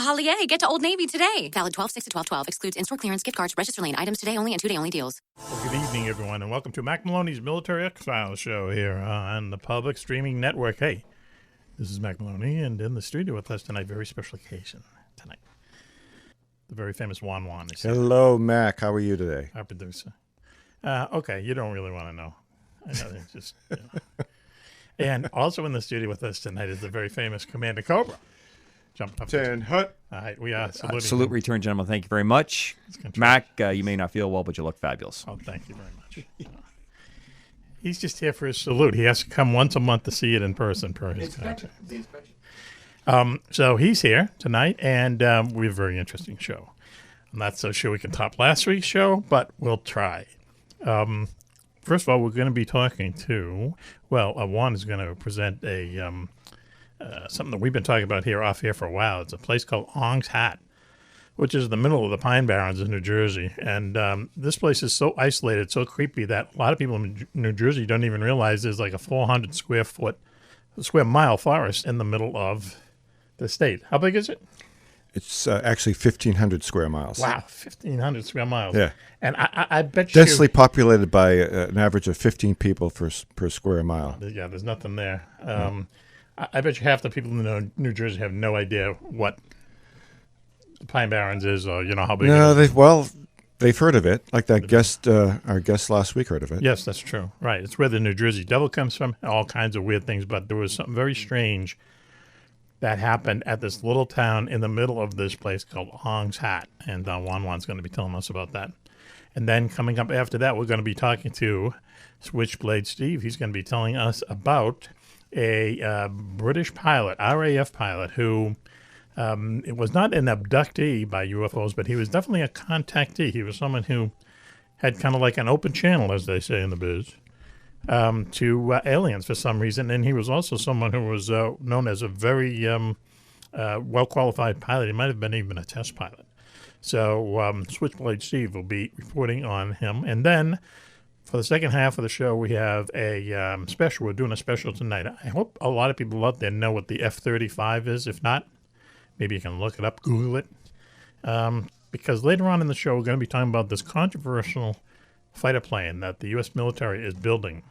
Hollier, get to Old Navy today. Valid 12/6 to 12/12. Excludes in-store clearance, gift cards, register lane items today only and 2-day only deals. Well, good evening, everyone, and welcome to Mack Maloney's Military X-Files show here on the Public Streaming Network. Hey, this is Mack Maloney, and in the studio with us tonight, very special occasion tonight. The very famous Juan-Juan is here. Hello, Mac. How are you today? Our producer. Okay, you don't really want to know. I know, it's just, you know. And also in the studio with us tonight is the very famous Commander Cobra. Jump up. 10 Hut. All right, we are saluting. Salute return, gentlemen. Thank you very much. Mac, you may not feel well, but you look fabulous. Oh, thank you very much. He's just here for his salute. He has to come once a month to see it in person per his contract. So he's here tonight, and we have a very interesting show. I'm not so sure we can top last week's show, but we'll try. First of all, we're going to be talking to, Juan is going to present a something that we've been talking about here off here for a while. It's a place called Ong Hat, which is in the middle of the Pine Barrens in New Jersey. And this place is so isolated, so creepy that a lot of people in New Jersey don't even realize there's like a 400 square mile forest in the middle of the state. How big is it? It's actually 1,500 square miles. Wow, 1,500 square miles. Yeah. And I bet you... Densely populated by an average of 15 people per square mile. Yeah, there's nothing there. I bet you half the people in New Jersey have no idea what the Pine Barrens is, or how big. No, they've heard of it. Like that our guest last week heard of it. Yes, that's true. Right, it's where the New Jersey Devil comes from. All kinds of weird things, but there was something very strange that happened at this little town in the middle of this place called Ong Hat, and Juan-Juan's going to be telling us about that. And then coming up after that, we're going to be talking to Switchblade Steve. He's going to be telling us about a British pilot, RAF pilot, who it was not an abductee by UFOs, but he was definitely a contactee. He was someone who had kind of like an open channel, as they say in the biz, to aliens for some reason. And he was also someone who was known as a very well-qualified pilot. He might have been even a test pilot. So Switchblade Steve will be reporting on him. And then for the second half of the show, we have a special. We're doing a special tonight. I hope a lot of people out there know what the F-35 is. If not, maybe you can look it up, Google it. Because later on in the show, we're going to be talking about this controversial fighter plane that the U.S. military is building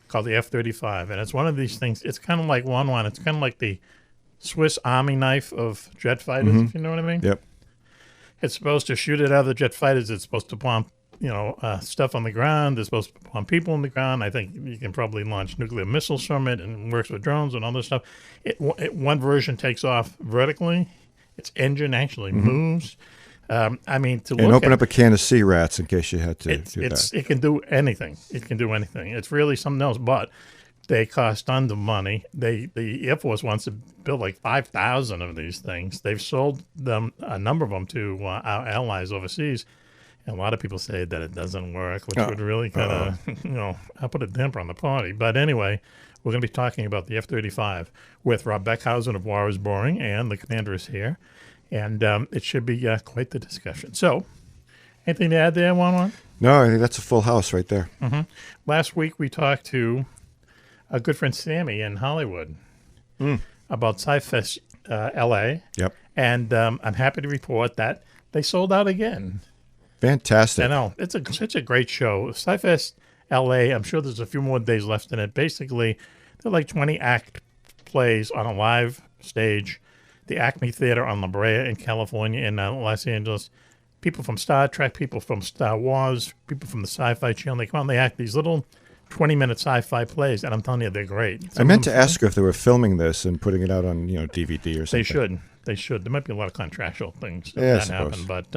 called the F-35. And it's one of these things. It's kind of like Juan-Juan. It's kind of like the Swiss Army knife of jet fighters, if you know what I mean. Yep. It's supposed to shoot at other jet fighters. It's supposed to bomb stuff on the ground. They're supposed to put on people on the ground. I think you can probably launch nuclear missiles from it, and works with drones and all this stuff. One version takes off vertically. Its engine actually moves. And open up a can of sea rats in case you had to do that. It can do anything. It can do anything. It's really something else, but they cost tons of money. The Air Force wants to build like 5,000 of these things. They've sold them, a number of them, to our allies overseas. And a lot of people say that it doesn't work, which would really kind of, I'll put a damper on the party. But anyway, we're going to be talking about the F-35 with Rob Beckhausen of War is Boring, and the commander is here. And it should be quite the discussion. So, anything to add there, Juan-Juan? No, I think that's a full house right there. Mm-hmm. Last week we talked to a good friend Sammy in Hollywood about Sci-Fest LA. Yep. And I'm happy to report that they sold out again. Fantastic. I know. It's such a great show. Sci-Fest LA, I'm sure there's a few more days left in it. Basically, they're like 20-act plays on a live stage. The Acme Theater on La Brea in California, in Los Angeles. People from Star Trek, people from Star Wars, people from the Sci-Fi Channel. They come out and they act these little 20-minute sci-fi plays, and I'm telling you, they're great. I meant to ask if they were filming this and putting it out on DVD or something. They should. There might be a lot of contractual things that happen, but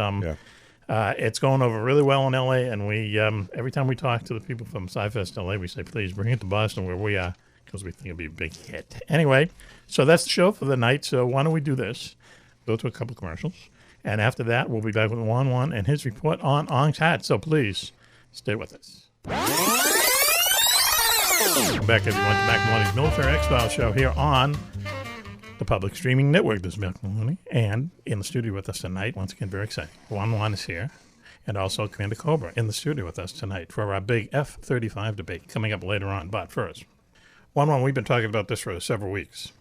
it's going over really well in LA, and we every time we talk to the people from Sci-Fest LA, we say, please bring it to Boston where we are, because we think it'll be a big hit. Anyway, so that's the show for the night. So why don't we do this? Go to a couple commercials, and after that, we'll be back with Juan-Juan and his report on Ong Hat. So please stay with us. Welcome back, everyone, to Mack Maloney's Military X-Files show here on the Public Streaming Network. This is Mack Maloney, and in the studio with us tonight, once again, very exciting, Juan-Juan is here, and also Commander Cobra in the studio with us tonight for our big F-35 debate coming up later on. But first, Juan-Juan, we've been talking about this for several weeks,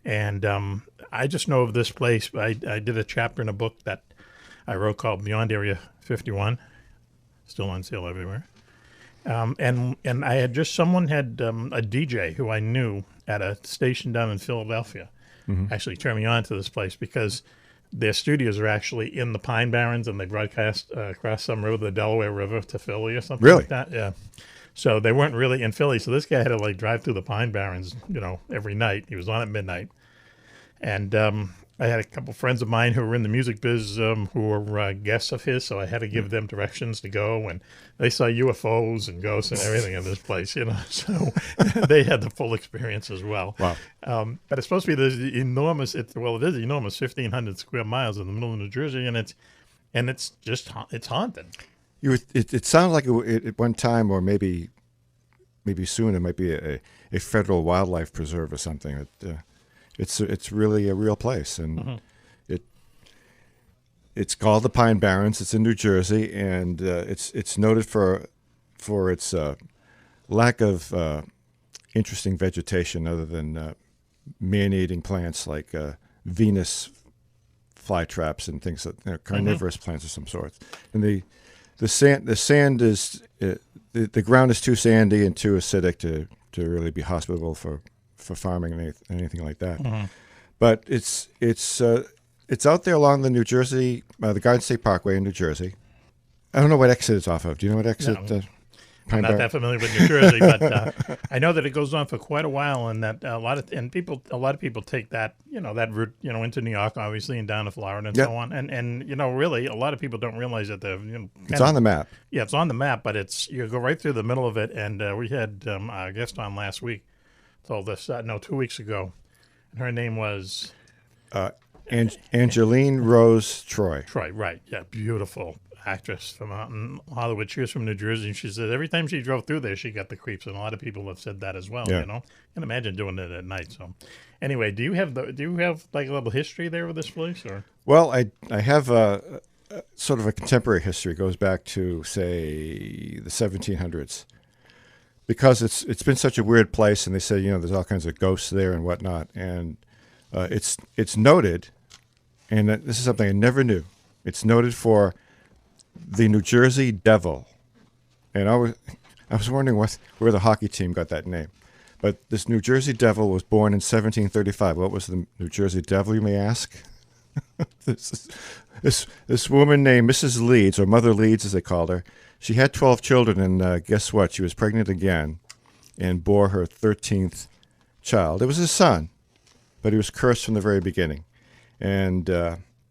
And I just know of this place. I did a chapter in a book that I wrote called Beyond Area 51, still on sale everywhere. And I had someone had a DJ who I knew at a station down in Philadelphia actually turned me on to this place because their studios are actually in the Pine Barrens, and they broadcast across some river, the Delaware River, to Philly or something like that. Yeah. So they weren't really in Philly. So this guy had to like drive through the Pine Barrens, every night. He was on at midnight. And I had a couple friends of mine who were in the music biz who were guests of his, so I had to give them directions to go. And they saw UFOs and ghosts and everything in this place, So they had the full experience as well. Wow. But it's supposed to be this enormous, it is enormous, 1,500 square miles in the middle of New Jersey, and it's haunted. It sounded like at one time, or maybe soon, it might be a federal wildlife preserve or something. It's really a real place, and it's called the Pine Barrens. It's in New Jersey, and it's noted for its lack of interesting vegetation other than man-eating plants like Venus flytraps and things like carnivorous plants of some sort. And the sand is the ground is too sandy and too acidic to really be hospitable for farming and anything like that. But it's out there along the New Jersey, the Garden State Parkway in New Jersey. I don't know what exit it's off of. Do you know what exit? No. I'm not that familiar with New Jersey, but I know that it goes on for quite a while, and that a lot of people take that that route into New York, obviously, and down to Florida and so on. And really, a lot of people don't realize that it's on the map. Yeah, it's on the map, but you go right through the middle of it. And we had our guest on last week told us 2 weeks ago, and her name was Angeline Rose Troy. Troy, right? Yeah, beautiful actress from out in Hollywood. She was from New Jersey, and she said every time she drove through there, she got the creeps, and a lot of people have said that as well. Yeah. I can imagine doing it at night. So, anyway, do you have like a little history there with this place, or? Well, I have a sort of a contemporary history. It goes back to say the 1700s, because it's been such a weird place, and they say there's all kinds of ghosts there and whatnot, and it's noted, and this is something I never knew. It's noted for the New Jersey Devil, and I was wondering where the hockey team got that name. But this New Jersey Devil was born in 1735. What was the New Jersey Devil, you may ask? This woman named Mrs. Leeds, or Mother Leeds as they called her, she had 12 children, and guess what? She was pregnant again and bore her 13th child. It was his son, but he was cursed from the very beginning. And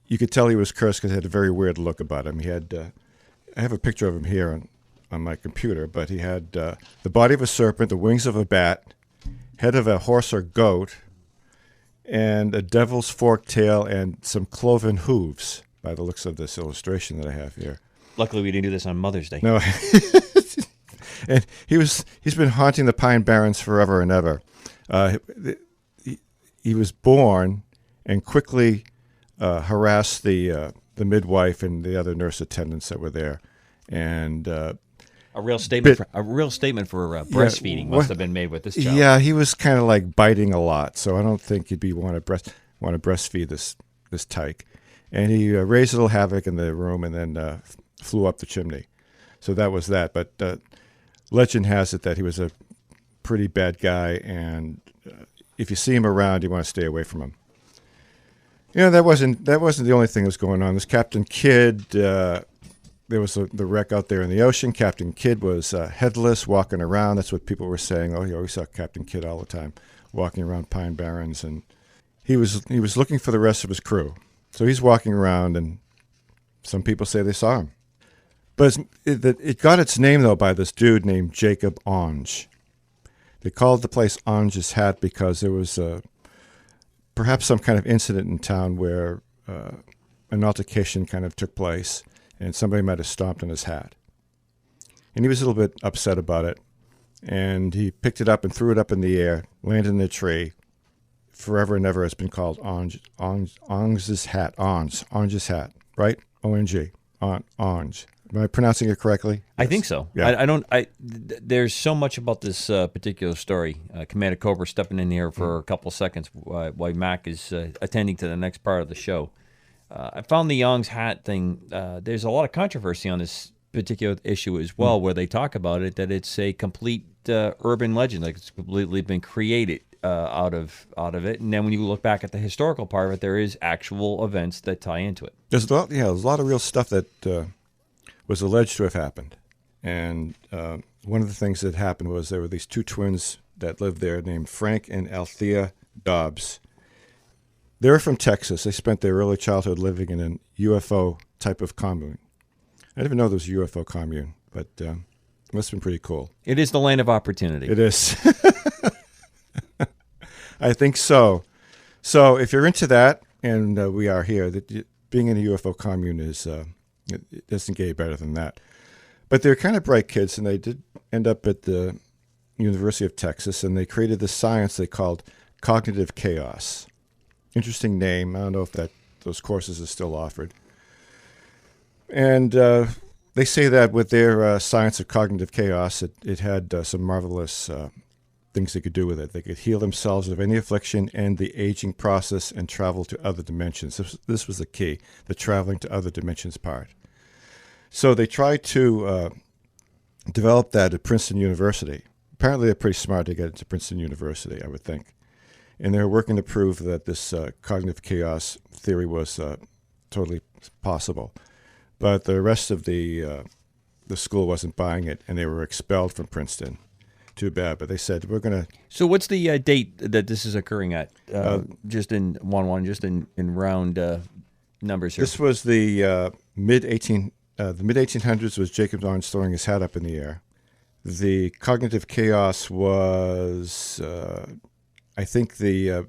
you could tell he was cursed because he had a very weird look about him. He had, I have a picture of him here on my computer, but he had the body of a serpent, the wings of a bat, head of a horse or goat, and a devil's forked tail, and some cloven hooves, by the looks of this illustration that I have here. Luckily, we didn't do this on Mother's Day. No. And he's been haunting the Pine Barrens forever and ever. He was born and quickly harassed the midwife and the other nurse attendants that were there, and a real statement for breastfeeding must have been made with this child. Yeah, he was kind of like biting a lot, so I don't think he'd want to breastfeed this tyke. And he raised a little havoc in the room, and then flew up the chimney. So that was that. But legend has it that he was a pretty bad guy, and if you see him around, you want to stay away from him. That wasn't the only thing that was going on. This Captain Kidd, there was the wreck out there in the ocean. Captain Kidd was headless, walking around. That's what people were saying. Oh, you always saw Captain Kidd all the time, walking around Pine Barrens, and he was looking for the rest of his crew. So he's walking around, and some people say they saw him. But it got its name, though, by this dude named Jacob Onge. They called the place Onge's Hat because there was perhaps some kind of incident in town where an altercation kind of took place, and somebody might have stomped on his hat. And he was a little bit upset about it, and he picked it up and threw it up in the air, landed in a tree. Forever and ever, it's been called Onge's Hat. Onge's Hat, right? O-N-G, Onge. Am I pronouncing it correctly? I think so. Yeah. I don't. There's so much about this particular story. Commander Cobra stepping in here for a couple of seconds while Mack is attending to the next part of the show. I found the Ong Hat thing. There's a lot of controversy on this particular issue as well, where they talk about it that it's a complete urban legend, like it's completely been created out of it. And then when you look back at the historical part of it, there is actual events that tie into it. There's a lot of real stuff that was alleged to have happened. And one of the things that happened was there were these two twins that lived there named Frank and Althea Dobbs. They were from Texas. They spent their early childhood living in a UFO type of commune. I didn't even know there was a UFO commune, but it must have been pretty cool. It is the land of opportunity. It is. I think so. So if you're into that, and we are here, being in a UFO commune is it doesn't get any better than that. But they're kind of bright kids, and they did end up at the University of Texas, and they created this science they called cognitive chaos. Interesting name. I don't know if those courses are still offered. And they say that with their science of cognitive chaos, it had some marvelous things they could do with it. They could heal themselves of any affliction, end the aging process, and travel to other dimensions. This was the key, the traveling to other dimensions part. So they tried to develop that at Princeton University. Apparently they're pretty smart to get into Princeton University, I would think. And they're working to prove that this cognitive chaos theory was totally possible. But the rest of the school wasn't buying it, and they were expelled from Princeton. Too bad, but they said, we're going to... So what's the date that this is occurring at? Just in Juan-Juan, just in round numbers here. This was the mid-1800s was Jacob Arns throwing his hat up in the air. The cognitive chaos was, I think, the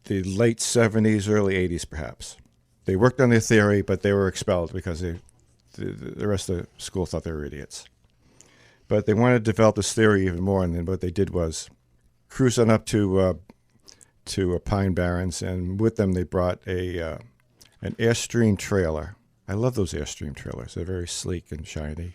late 70s, early 80s, perhaps. They worked on their theory, but they were expelled because the rest of the school thought they were idiots. But they wanted to develop this theory even more, and then what they did was cruise on up to Pine Barrens, and with them they brought an Airstream trailer. I love those Airstream trailers. They're very sleek and shiny.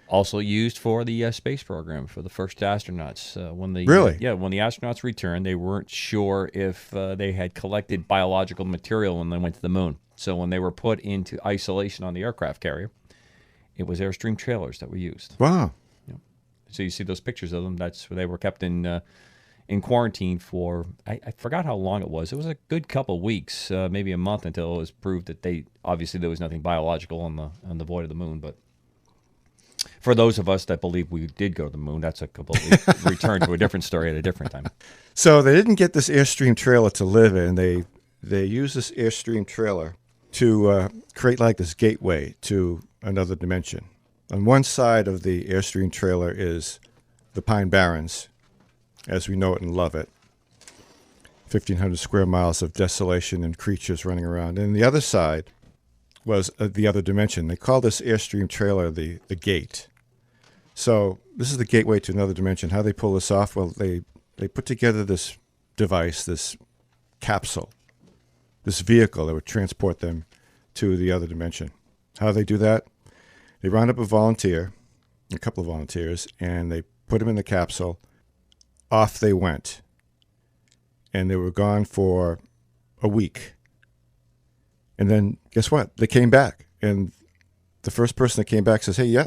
Also used for the space program for the first astronauts. When the astronauts returned, they weren't sure if they had collected biological material when they went to the moon. So when they were put into isolation on the aircraft carrier, it was Airstream trailers that were used. Wow. So you see those pictures of them. That's where they were kept in quarantine for, I forgot how long it was. It was a good couple weeks, maybe a month, until it was proved that obviously there was nothing biological on the void of the moon. But for those of us that believe we did go to the moon, that's a completely return to a different story at a different time. So they didn't get this Airstream trailer to live in. They used this Airstream trailer to create like this gateway to another dimension. On one side of the Airstream trailer is the Pine Barrens, as we know it and love it. 1,500 square miles of desolation and creatures running around. And the other side was the other dimension. They call this Airstream trailer the gate. So this is the gateway to another dimension. How they pull this off? Well, they put together this device, this capsule, this vehicle that would transport them to the other dimension. How do they do that? They round up a couple of volunteers, and they put them in the capsule. Off they went. And they were gone for a week. And then, guess what? They came back. And the first person that came back says, hey,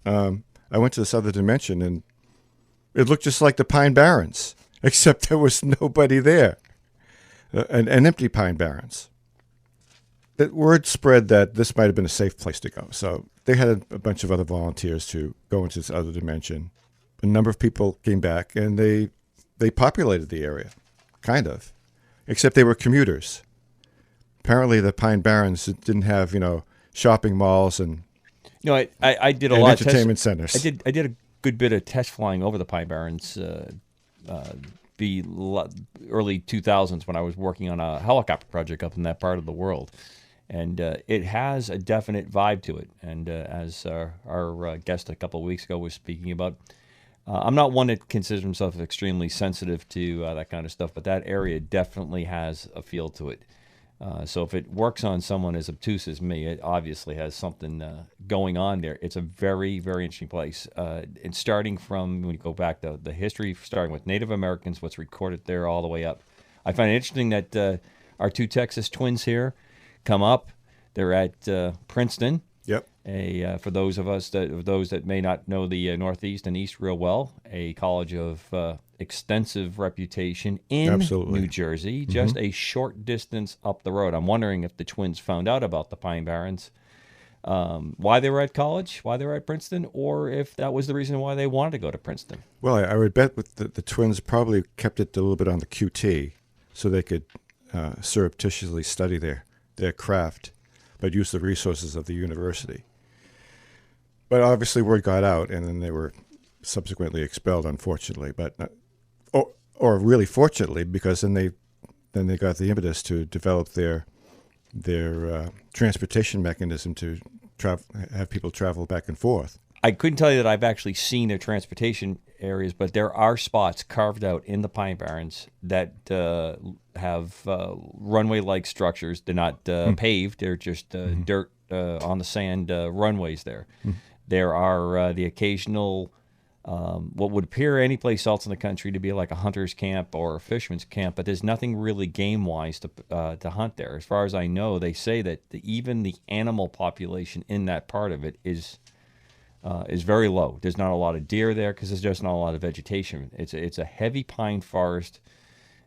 I went to this other dimension, and it looked just like the Pine Barrens, except there was nobody there. An empty Pine Barrens. The word spread that this might have been a safe place to go. So they had a bunch of other volunteers to go into this other dimension. A number of people came back, and they populated the area, kind of, except they were commuters. Apparently, the Pine Barrens didn't have, shopping malls and I did a lot of entertainment centers. I did a good bit of test flying over the Pine Barrens the early 2000s when I was working on a helicopter project up in that part of the world. And it has a definite vibe to it. And as our guest a couple of weeks ago was speaking about, I'm not one that considers himself extremely sensitive to that kind of stuff, but that area definitely has a feel to it. So if it works on someone as obtuse as me, it obviously has something going on there. It's a very, very interesting place. And starting from, when you go back to the history, starting with Native Americans, what's recorded there all the way up. I find it interesting that our two Texas twins here come up. They're at Princeton. Yep. For those that may not know the Northeast and East real well, a college of extensive reputation in Absolutely. New Jersey, just a short distance up the road. I'm wondering if the twins found out about the Pine Barrens, why they were at college, why they were at Princeton, or if that was the reason why they wanted to go to Princeton. Well, I would bet with the twins probably kept it a little bit on the QT so they could surreptitiously study their craft, but use the resources of the university. But obviously word got out, and then they were subsequently expelled, unfortunately. But or really fortunately, because then they got the impetus to develop their transportation mechanism to have people travel back and forth. I couldn't tell you that I've actually seen their transportation areas, but there are spots carved out in the Pine Barrens that have runway-like structures. They're not paved; they're just dirt on the sand runways there. There are the occasional, what would appear any place else in the country to be like a hunter's camp or a fisherman's camp, but there's nothing really game-wise to hunt there. As far as I know, they say that even the animal population in that part of it is very low. There's not a lot of deer there because there's just not a lot of vegetation. It's a heavy pine forest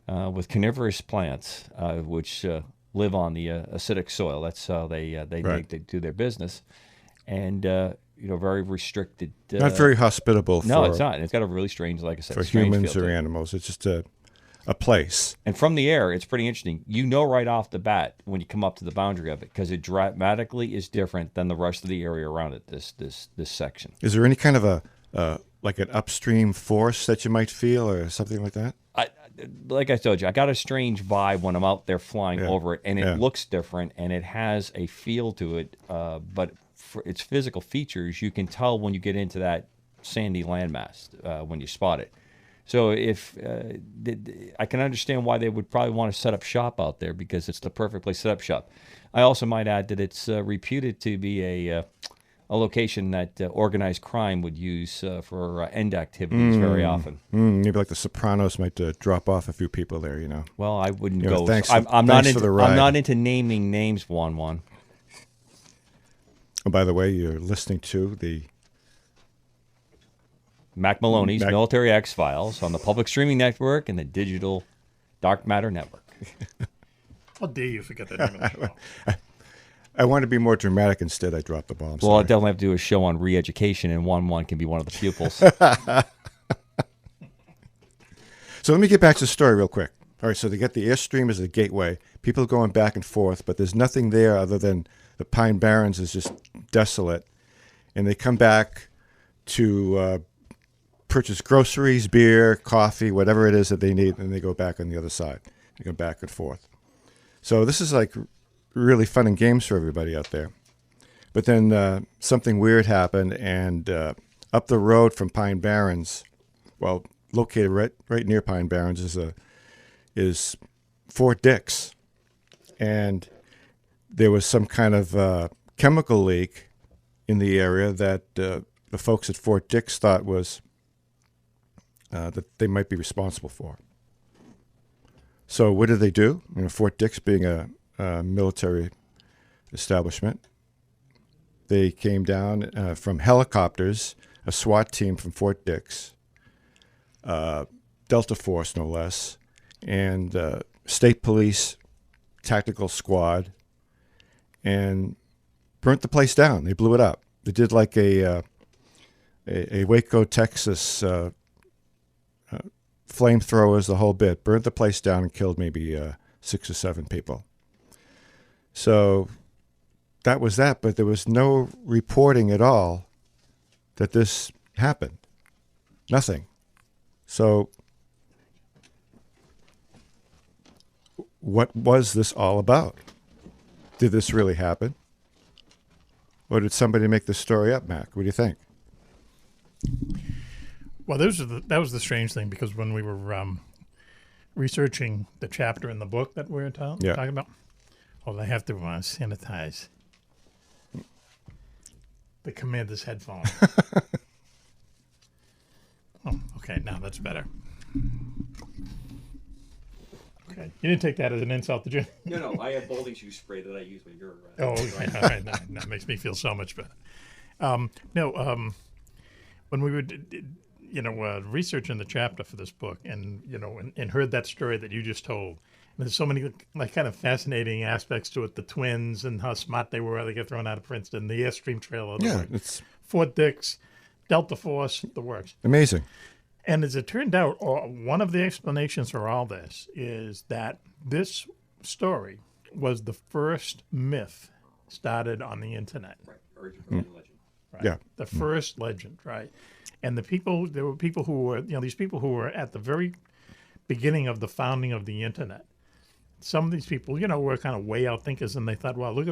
with carnivorous plants, which live on the acidic soil. That's how they do their business, and very restricted. Not very hospitable. No, it's not. It's got a really strange, like I said, for strange humans feel or to it. animals. It's just a place. And from the air, it's pretty interesting. You know right off the bat when you come up to the boundary of it because it dramatically is different than the rest of the area around it. This section. Is there any kind of like an upstream force that you might feel, or something like that? Like I told you, I got a strange vibe when I'm out there flying over it, and it Yeah. looks different, and it has a feel to it. But for its physical features, you can tell when you get into that sandy landmass when you spot it. So if I can understand why they would probably want to set up shop out there because it's the perfect place to set up shop. I also might add that it's reputed to be a location that organized crime would use for end activities very often. Maybe like the Sopranos might drop off a few people there. Well, I wouldn't Yeah, go. thanks I'm for not the into. ride. I'm not into naming names. Juan-Juan. Oh, by the way, you're listening to the Mack Maloney's Military X-Files on the Public Streaming Network and the Digital Dark Matter Network. How dare you forget the name of the show? I want to be more dramatic. Instead, I dropped the bomb. Well, I Sorry. definitely have to do a show on re-education, and Juan-Juan can be one of the pupils. So let me get back to the story real quick. All right, so they get the Airstream as the gateway. People going back and forth, but there's nothing there other than the Pine Barrens is just desolate. And they come back to purchase groceries, beer, coffee, whatever it is that they need, and they go back on the other side. They go back and forth. So this is like really fun and games for everybody out there. But then something weird happened, and up the road from Pine Barrens, well, located right near Pine Barrens is Fort Dix, and there was some kind of chemical leak in the area that the folks at Fort Dix thought was that they might be responsible for. So what did they do? Fort Dix being a military establishment, they came down from helicopters, a SWAT team from Fort Dix, Delta Force no less, and state police tactical squad, and burnt the place down. They blew it up. They did like a Waco, Texas flamethrowers, the whole bit. Burnt the place down and killed maybe 6 or 7 people. So that was that, but there was no reporting at all that this happened. Nothing. So what was this all about? Did this really happen? Or did somebody make this story up, Mac? What do you think? Well, that was the strange thing, because when we were researching the chapter in the book that we were talking about, they have to sanitize. the commander's headphone. Oh, okay, now that's better. Okay, you didn't take that as an insult, did you? No, I have balding shoe spray that I use when you're. Oh, okay, all right, that makes me feel so much better. When we were, researching the chapter for this book, and and heard that story that you just told, and there's so many like kind of fascinating aspects to it. The twins and how smart they were. They get thrown out of Princeton. The Airstream trailer. Yeah, it's Fort Dix, Delta Force, the works. amazing. And as it turned out, one of the explanations for all this is that this story was the first myth started on the internet. Right, origin from legend. Right? Yeah. The first legend, right? And there were people who were, these people who were at the very beginning of the founding of the internet. Some of these people, were kind of way out thinkers, and they thought, well, look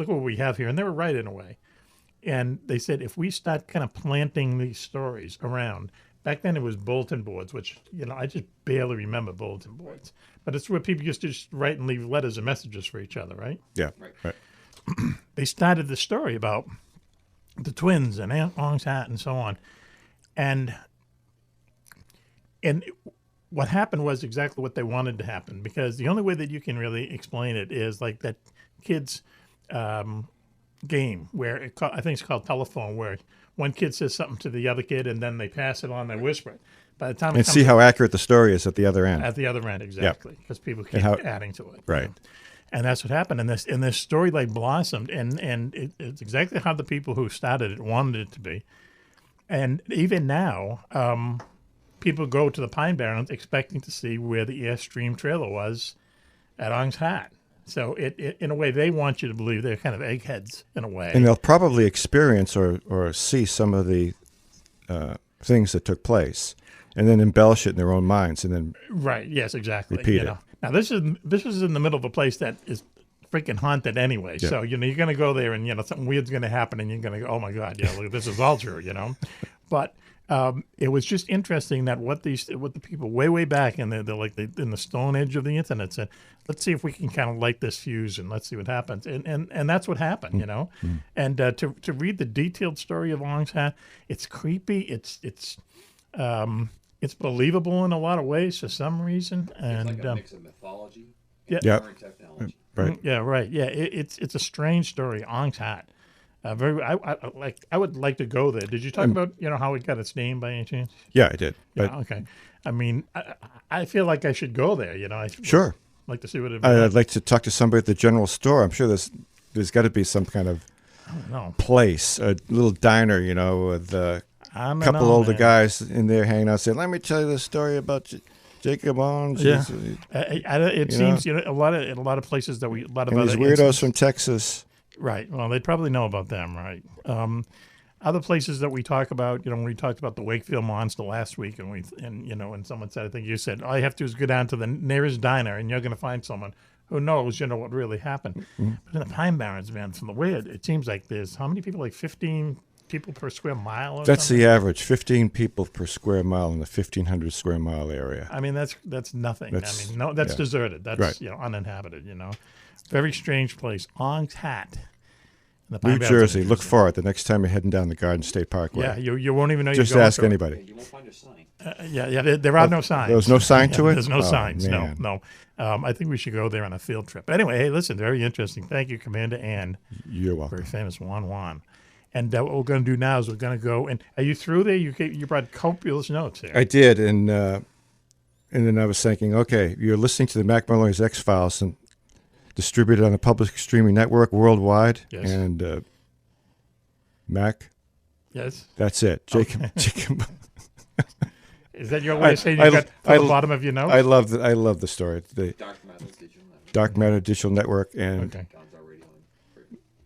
what we have here. And they were right in a way. And they said, if we start kind of planting these stories around, back then it was bulletin boards, which, I just barely remember bulletin boards. But it's where people used to just write and leave letters and messages for each other, right? Yeah, Right. They started the story about the twins and Ong Hat and so on. And what happened was exactly what they wanted to happen, because the only way that you can really explain it is like that kid's game where I think it's called telephone, where one kid says something to the other kid and then they pass it on, they whisper it. By the time and see how accurate the story is at the other end. at the other end, exactly, because people keep adding to it. Right. And that's what happened. And this story like blossomed, and it's exactly how the people who started it wanted it to be. And even now, people go to the Pine Barrens expecting to see where the Airstream trailer was at Ong Hat. So it in a way, they want you to believe they're kind of eggheads in a way. And they'll probably experience or see some of the things that took place, and then embellish it in their own minds, and then right. Yes, exactly. repeat it. Now this is in the middle of a place that is freaking haunted anyway. Yeah. So you're going to go there, and something weird's going to happen, and you're going to go, oh my God, look, this is all true, But it was just interesting that what the people way back in in the Stone Age of the internet said, let's see if we can kind of light this fuse and let's see what happens, and that's what happened, And to read the detailed story of Ong Hat, it's creepy, it's believable in a lot of ways for some reason, and It's like a mix of mythology yeah. and current technology. right. Yeah, right. Yeah, it's a strange story. Ong Hat. I would like to go there. Did you talk about how it got its name by any chance? Yeah, I did. But Yeah. Okay. I mean, I feel like I should go there. I sure, like to see what it. I'd like to talk to somebody at the general store. I'm sure there's got to be some kind of I don't know. place, a little diner, with a I don't couple know, older man. guys in there hanging out, saying, "Let me tell you the story about Jacob Ong." Yeah. It seems a lot of places that a lot of And other these weirdos instances- from Texas. Right. Well, they'd probably know about them, right? Other places that we talk about, when we talked about the Wakefield Monster last week, and someone said, I think you said, all you have to do is go down to the nearest diner, and you're going to find someone who knows, what really happened. Mm-hmm. But in the Pine Barrens, man, from the way it seems like there's how many people? Like 15 people per square mile. Or That's something? the average, 15 people per square mile in the 1,500 square mile area. I mean, that's nothing. That's- that's yeah. deserted. That's Right. uninhabited. Very strange place. Ong Hat. in the Pine New Barrens, Jersey, New look Jersey. for it the next time you're heading down the Garden State Parkway. Yeah, you won't even know. Just you're going ask to it. anybody. You won't find a sign. There are no signs. There's no sign to it? There's no Oh, signs. man. No. I think we should go there on a field trip. Anyway, hey, listen, very interesting. Thank you, Commander Ann, You're welcome. very famous Juan-Juan. And what we're going to do now is we're going to go. And are you through there? You brought copious notes here. I did, and then I was thinking, okay, you're listening to the Mack Maloney's X-Files, and distributed on a public streaming network worldwide. Yes. And Mac, Yes. that's it. Jacob. Is that your way of saying I- you got to I- the bottom of your notes? I love the story. The Dark Matter Digital Network. Dark Matter Digital Network and Okay. Gonzo Radio.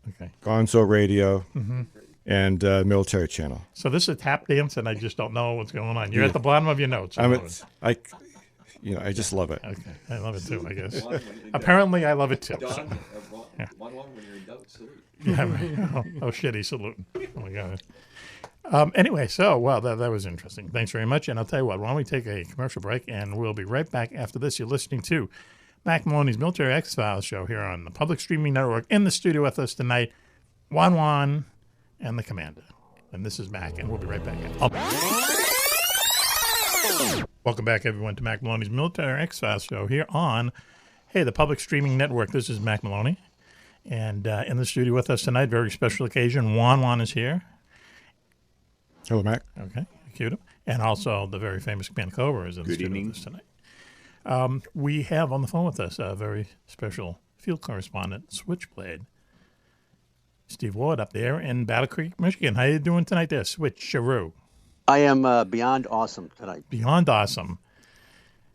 Okay. Gonzo Radio Mm-hmm. and Military Channel. So this is tap dance, and I just don't know what's going on. You're at the bottom of your notes. I just love it. Okay. I love it too, I guess. One when you're in doubt. Apparently, I love it too. Don, one when you're in doubt, salute. Yeah, right. Oh, shit, he's saluting. Oh, my God. Anyway, that was interesting. Thanks very much. And I'll tell you what, why don't we take a commercial break, and we'll be right back after this. You're listening to Mack Maloney's Military X-Files show here on the Public Streaming Network. In the studio with us tonight, Juan-Juan and the commander. And this is Mack, and we'll be right back. Welcome back, everyone, to Mack Maloney's Military X-Files show here on, the public streaming network. This is Mack Maloney. And in the studio with us tonight, very special occasion, Juan-Juan is here. Hello, Mac. Okay, cute him. And also the very famous Commander Cobra is in the studio with us tonight. We have on the phone with us a very special field correspondent, Switchblade, Steve Ward up there in Battle Creek, Michigan. How you doing tonight there, Switcheroo? I am beyond awesome tonight. Beyond awesome.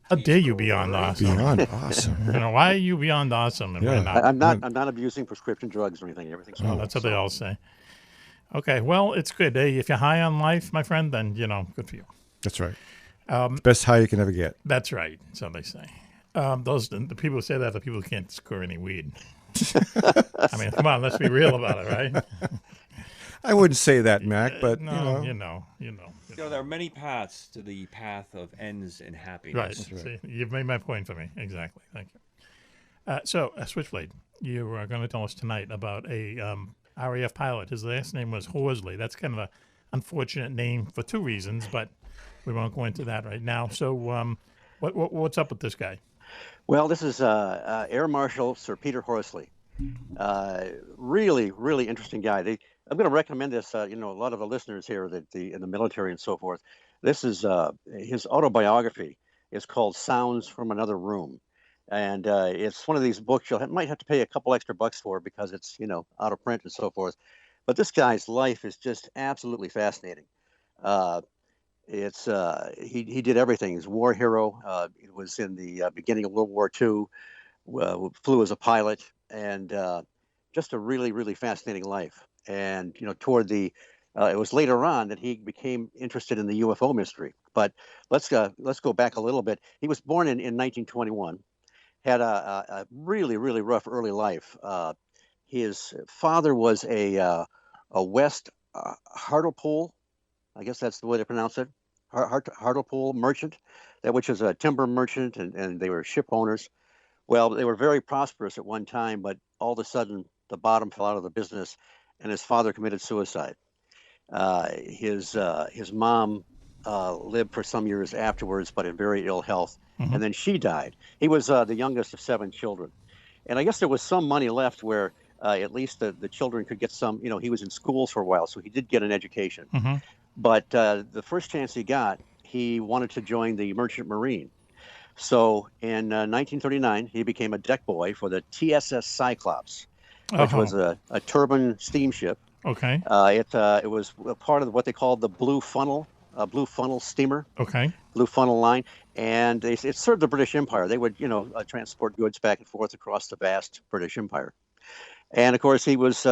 How dare you beyond awesome? Beyond awesome. Why are you beyond awesome? And Yeah. we're not? I'm not abusing prescription drugs or anything. Everything's Oh, fine. that's what they all say. Okay, well, it's good. Hey, if you're high on life, my friend, then, good for you. That's right. Best high you can ever get. That's right, so they say. The people who say that are the people who can't score any weed. I mean, come on, let's be real about it, right? I wouldn't say that, Mac, but No, you know. There are many paths to the path of ends in Right. happiness. See, you've made my point for me. Exactly. Thank you. Switchblade, you are going to tell us tonight about a RAF pilot. His last name was Horsley. That's kind of an unfortunate name for two reasons, but we won't go into that right now. So what's up with this guy? Well, this is Air Marshal Sir Peter Horsley. Really, really interesting guy. I'm going to recommend this. A lot of the listeners here in the military and so forth. This is his autobiography. It's called Sounds from Another Room, and it's one of these books you might have to pay a couple extra bucks for because it's out of print and so forth. But this guy's life is just absolutely fascinating. He did everything. He's a war hero. He was in the beginning of World War II. Flew as a pilot, and just a really, really fascinating life. And toward it was later on that he became interested in the UFO mystery. But let's go back a little bit. He was born in 1921. Had a really, really rough early life. His father was a West Hartlepool, I guess that's the way to pronounce it, Hartlepool merchant, which is a timber merchant, and they were ship owners. Well, they were very prosperous at one time, but all of a sudden the bottom fell out of the business, and his father committed suicide. His mom lived for some years afterwards, but in very ill health, and then she died. He was the youngest of 7 children, and I guess there was some money left where at least the children could get some. He was in schools for a while, so he did get an education. But the first chance he got, he wanted to join the Merchant Marine. So in 1939, he became a deck boy for the TSS Cyclops, which was a turbine steamship. Okay. It was a part of what they called the Blue Funnel steamer. Okay. Blue Funnel line, and it served the British Empire. They would transport goods back and forth across the vast British Empire. And of course, he was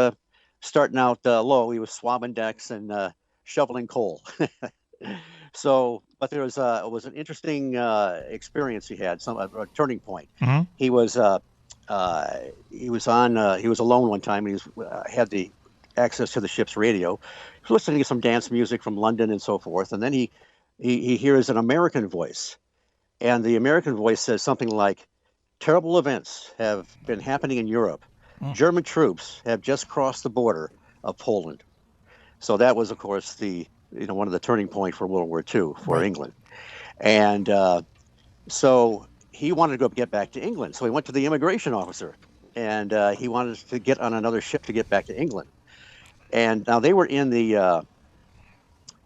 starting out low. He was swabbing decks and shoveling coal. But there was an interesting experience he had, a turning point. He was alone one time. He had the access to the ship's radio. He was listening to some dance music from London and so forth, and then he hears an American voice, and the American voice says something like, "Terrible events have been happening in Europe. German troops have just crossed the border of Poland." So that was, of course, one of the turning point for World War II for England. And so he wanted to get back to England. So he went to the immigration officer, and he wanted to get on another ship to get back to England. And now they were in the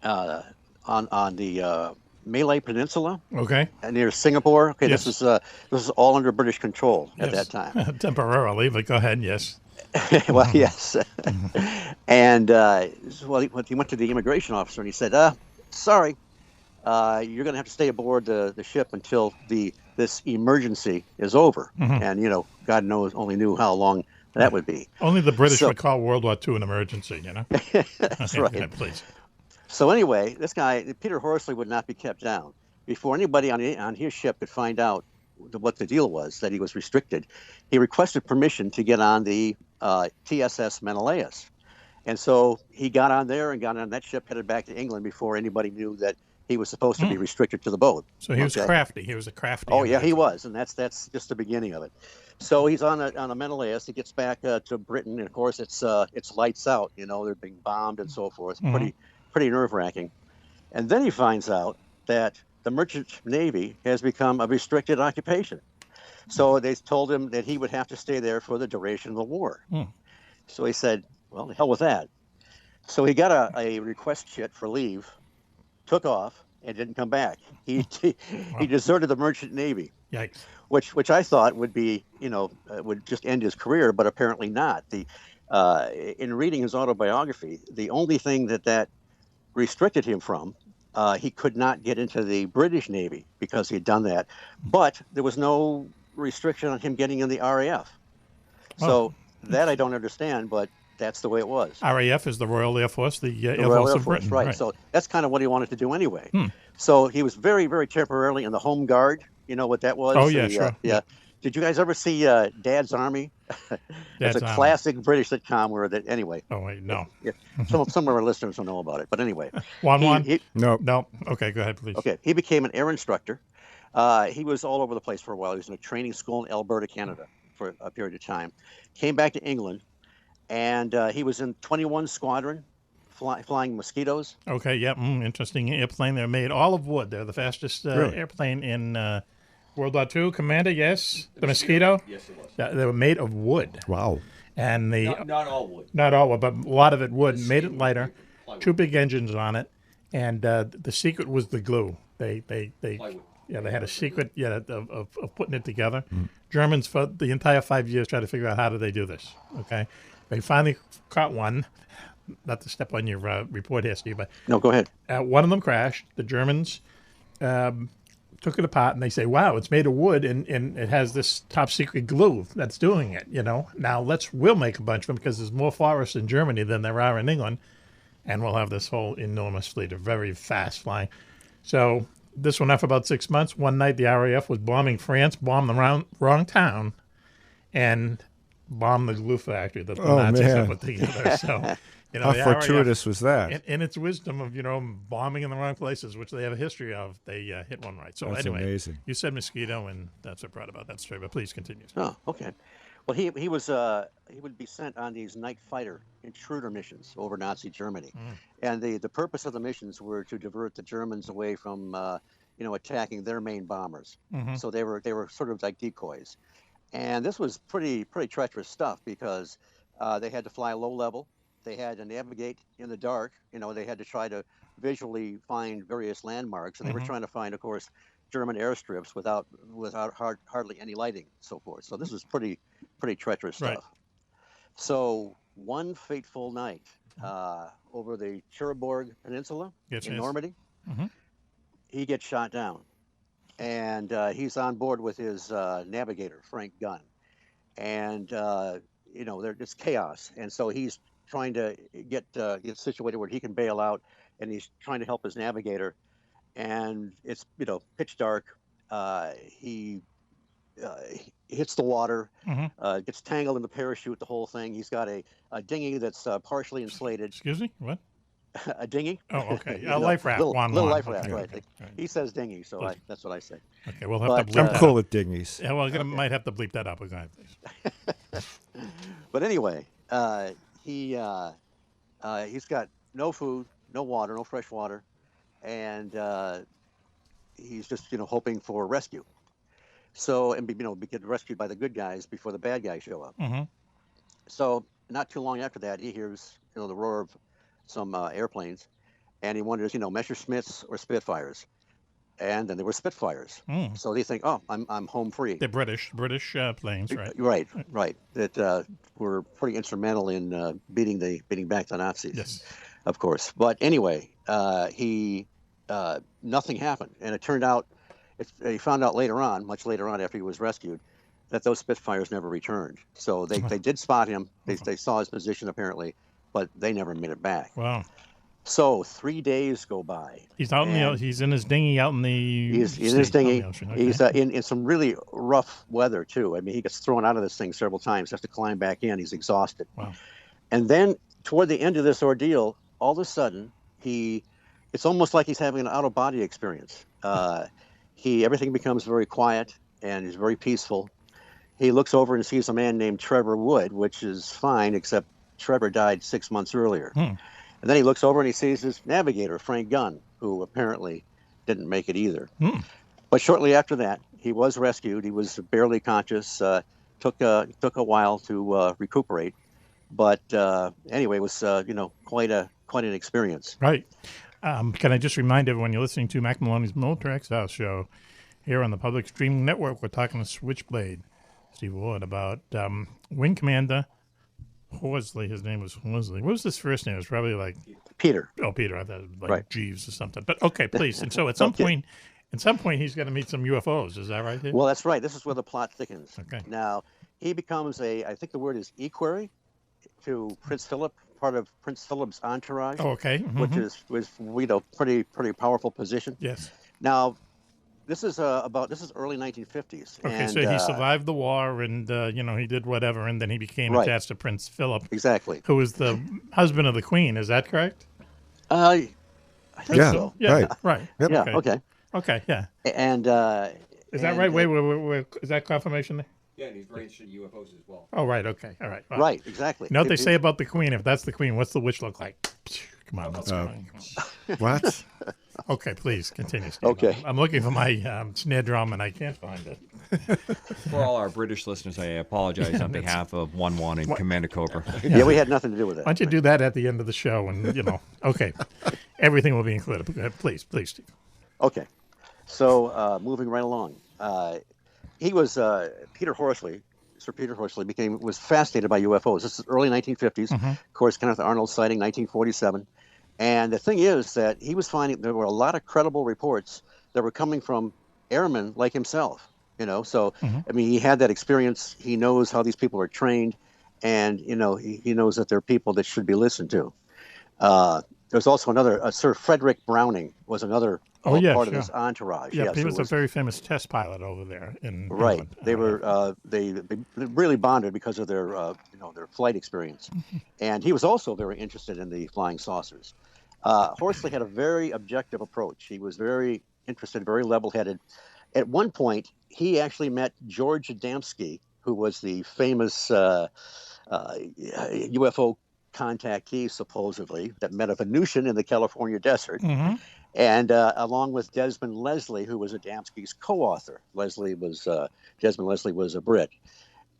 on the Malay Peninsula. Okay. Near Singapore. Okay, Yes. this is all under British control at that time. Temporarily, but go ahead. Yes. Well, yes. And he went to the immigration officer and he said, "Sorry, you're going to have to stay aboard the ship until this emergency is over." And God only knew how long that would be. Only the British would call World War II an emergency. That's right. Okay, please. So anyway, this guy Peter Horsley would not be kept down. Before anybody on his ship could find out what the deal was, that he was restricted, he requested permission to get on the TSS Menelaus. And so he got on there and got on that ship, headed back to England before anybody knew that he was supposed to be restricted to the boat. So he was crafty. He was a crafty. Oh, yeah, he was. And that's just the beginning of it. So he's on a mental list. He gets back to Britain, and of course it's lights out. They're being bombed and so forth. Pretty nerve wracking. And then he finds out that the merchant navy has become a restricted occupation. So they told him that he would have to stay there for the duration of the war. So he said, "Well, the hell with that." So he got a request sheet for leave, took off, and didn't come back. He deserted the merchant navy. Yikes. Which I thought would be, would just end his career, but apparently not. In reading his autobiography, the only thing that restricted him from, he could not get into the British Navy because he had done that, but there was no restriction on him getting in the RAF. So that I don't understand, but that's the way it was. RAF is the Royal Air Force, the Air Force of Britain. Right. So that's kind of what he wanted to do anyway. So he was very, very temporarily in the Home Guard. You know what that was? Oh, yeah, sure. Yeah. Did you guys ever see Dad's Army? It's a classic British sitcom where that, anyway. Oh, wait, no. Some of our listeners don't know about it. But anyway. Juan-Juan? No. Okay, go ahead, please. Okay. He became an air instructor. He was all over the place for a while. He was in a training school in Alberta, Canada for a period of time. Came back to England, and he was in 21 Squadron, flying Mosquitoes. Okay, yeah, interesting airplane. They're made all of wood. They're the fastest airplane in World War II. Commander, yes? The Mosquito? Yes, it was. They were made of wood. Wow. And Not all wood. Not all wood, but a lot of it wood. Made it lighter. Two big engines on it. And the secret was the glue. They had a secret of putting it together. Germans, for the entire 5 years, tried to figure out how do they do this. Okay, they finally caught one. Not to step on your report here, Steve, but no, go ahead. One of them crashed. The Germans took it apart, and they say, "Wow, it's made of wood, and it has this top secret glue that's doing it." Now we'll make a bunch of them because there's more forests in Germany than there are in England, and we'll have this whole enormous fleet of very fast flying. So this went on for about 6 months. One night, the RAF was bombing France, bombed the wrong town, and bombed the glue factory that the Nazis had put together. So, how fortuitous was that? In its wisdom of bombing in the wrong places, which they have a history of, they hit one right. So that's anyway, amazing. You said Mosquito, and that's what brought about that story. But please continue. Oh, okay. Well, he would be sent on these night fighter intruder missions over Nazi Germany, and the purpose of the missions were to divert the Germans away from attacking their main bombers. So they were sort of like decoys, and this was pretty treacherous stuff because they had to fly low level, they had to navigate in the dark. They had to try to visually find various landmarks, and they were trying to find, of course, German airstrips without hardly any lighting, and so forth. So this was pretty treacherous stuff. Right. So one fateful night over the Cherbourg Peninsula in Normandy, he gets shot down, and he's on board with his navigator, Frank Gunn, and there's chaos, and so he's trying to get situated where he can bail out, and he's trying to help his navigator. And it's pitch dark. He hits the water, gets tangled in the parachute, the whole thing. He's got a dinghy that's partially insulated. Excuse me, what? A dinghy. Oh, okay. A life raft. Little life raft, right. Okay. He says dinghy, so that's what I say. Okay, we'll have to bleep that. I'm cool with dinghies. Yeah, well, might have to bleep that up again, please. But anyway, he's got no food, no water, no fresh water. And he's just hoping for rescue. So get rescued by the good guys before the bad guys show up. So not too long after that, he hears the roar of some airplanes, and he wonders Messerschmitts or Spitfires, and then there were Spitfires. So they think, oh, I'm home free. They're British planes, right? Right. That were pretty instrumental in beating back the Nazis. Yes. Of course. But anyway, nothing happened. And it turned out, he found out much later on after he was rescued, that those Spitfires never returned. So they did spot him. They saw his position apparently, but they never made it back. Wow. So 3 days go by. He's out he's in his dinghy out in the He's in his dinghy. Okay. He's in some really rough weather too. I mean, he gets thrown out of this thing several times, has to climb back in. He's exhausted. Wow. And then toward the end of this ordeal, all of a sudden, it's almost like he's having an out-of-body experience. Everything becomes very quiet, and he's very peaceful. he looks over and sees a man named Trevor Wood, which is fine, except Trevor died 6 months earlier. And then he looks over and he sees his navigator, Frank Gunn, who apparently didn't make it either. But shortly after that, he was rescued. He was barely conscious. Took a while to recuperate. But anyway, it was quite an experience. Right. Can I just remind everyone you're listening to Mack Maloney's Military X-Files show here on the Public Streaming Network. We're talking to Switchblade, Steve Ward, about Wing Commander Horsley. His name was Horsley. What was his first name? It was probably like Peter. Oh, Peter. I thought it was like Right. Jeeves or something. But okay, please. And so at some point, he's going to meet some UFOs. Is that right? Here? Well, that's right. This is where the plot thickens. Okay. Now he becomes I think the word is equerry to Prince Philip, part of Prince Philip's entourage. Oh, okay. Which was pretty powerful position. Yes. Now, this is early 1950s. Okay, and, so he survived the war, and he did whatever, and then he became Right. attached to Prince Philip, Exactly. who was the husband of the Queen. Is that correct? I think Yeah. so. Yeah. Right. Right. Yep. Yeah. Okay. Okay. Okay. Yeah. And Is that right? Wait. Is that confirmation there? Yeah, and he's very interested in UFOs as well. Oh, right. Okay. All right. Well, Right. Exactly. You know what they say about the Queen? If that's the Queen, what's the witch look like? Come on. Let's go. What? Okay, please continue. Steve. Okay. I'm looking for my snare drum, and I can't find it. For all our British listeners, I apologize on behalf of Juan-Juan and Commander Cobra. Yeah, we had nothing to do with it. Why don't you do that at the end of the show? And okay, everything will be included. Go ahead, please, Steve. Okay. So moving right along, he was Peter Horsley. Sir Peter Horsley was fascinated by UFOs. This is early 1950s. Of course, Kenneth Arnold sighting 1947. And the thing is that he was finding there were a lot of credible reports that were coming from airmen like himself. So I mean, he had that experience. He knows how these people are trained, and he knows that they're people that should be listened to. There's also another Sir Frederick Browning was another part of this entourage. Yeah, Yes, he it was a very famous test pilot over there in Right. England. They were they really bonded because of their their flight experience, and he was also very interested in the flying saucers. Horsley had a very objective approach. He was very interested, very level-headed. At one point, he actually met George Adamski, who was the famous UFO contactee, supposedly, that met a Venusian in the California desert. And along with Desmond Leslie, who was Adamski's co-author. Desmond Leslie was a Brit.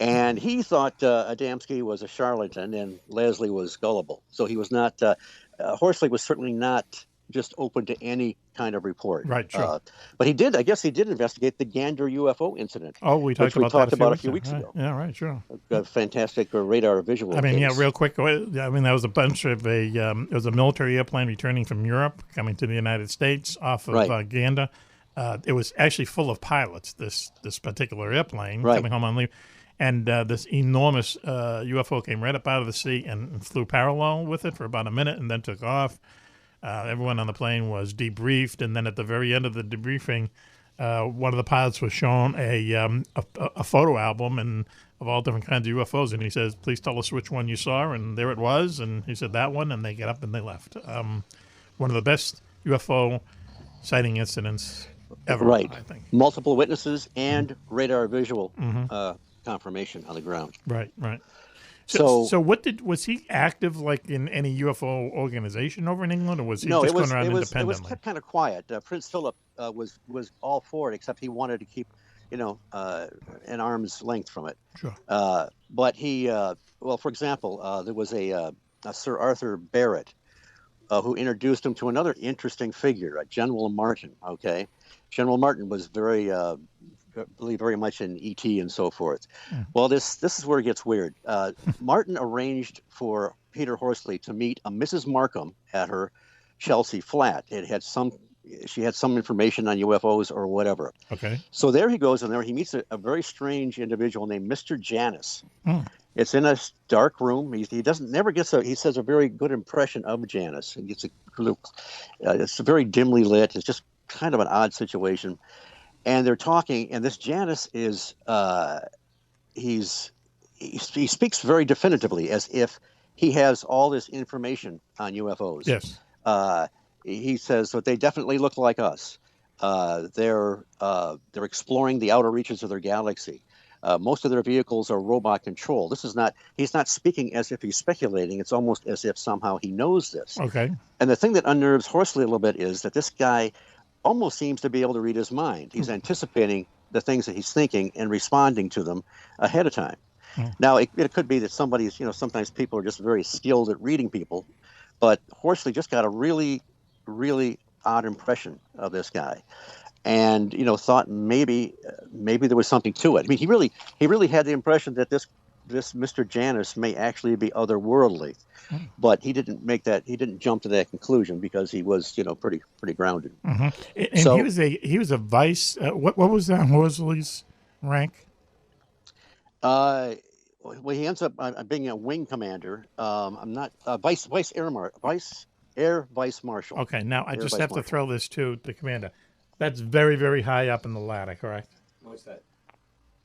And he thought Adamski was a charlatan and Leslie was gullible. So he was not, Horsley was certainly not just open to any kind of report. Right, sure. But he did investigate the Gander UFO incident. Oh, we talked about that a few weeks ago. Yeah, right, sure. A fantastic radar visual. I mean, case. yeah, real quick. I mean, that was a bunch of it was a military airplane returning from Europe, coming to the United States off of Gander. It was actually full of pilots, this particular airplane coming home on leave. And this enormous UFO came right up out of the sea and flew parallel with it for about a minute and then took off. Everyone on the plane was debriefed, and then at the very end of the debriefing, one of the pilots was shown a photo album and of all different kinds of UFOs, and he says, "Please tell us which one you saw." And there it was, and he said that one, and they get up and they left. One of the best UFO sighting incidents ever, right? I think. Multiple witnesses and radar visual confirmation on the ground. Right. So was he active like in any UFO organization over in England, or was he no, just it was, going around it was, independently? It was kept kind of quiet. Prince Philip was all for it, except he wanted to keep, an arm's length from it. Sure. But he, for example, there was a Sir Arthur Barrett who introduced him to another interesting figure, General Martin. Okay, General Martin was believe very much in ET and so forth. Well, this is where it gets weird. Martin arranged for Peter Horsley to meet a Mrs. Markham at her Chelsea flat. She had some information on UFOs or whatever. Okay. So there he goes, and there he meets a very strange individual named Mr. Janus. It's in a dark room. He never gets he says a very good impression of Janus. He gets it's very dimly lit. It's just kind of an odd situation. And they're talking, and this Janus is he speaks very definitively, as if he has all this information on UFOs. Yes. He says that they definitely look like us. They're exploring the outer reaches of their galaxy. Most of their vehicles are robot controlled. He's not speaking as if he's speculating. It's almost as if somehow he knows this. Okay. And the thing that unnerves Horsley a little bit is that this guy almost seems to be able to read his mind. He's anticipating the things that he's thinking and responding to them ahead of time. Now, it could be that somebody's, sometimes people are just very skilled at reading people, but Horsley just got a really, really odd impression of this guy, and thought maybe there was something to it. I mean, he really had the impression that this Mr. Janus may actually be otherworldly, but he didn't jump to that conclusion because he was pretty grounded. And so he was a vice. What was that Horsley's rank? Well, he ends up being a wing commander. I'm not vice air vice marshal. Okay, now I just have to throw this to the commander. That's very, very high up in the ladder, correct? What's that?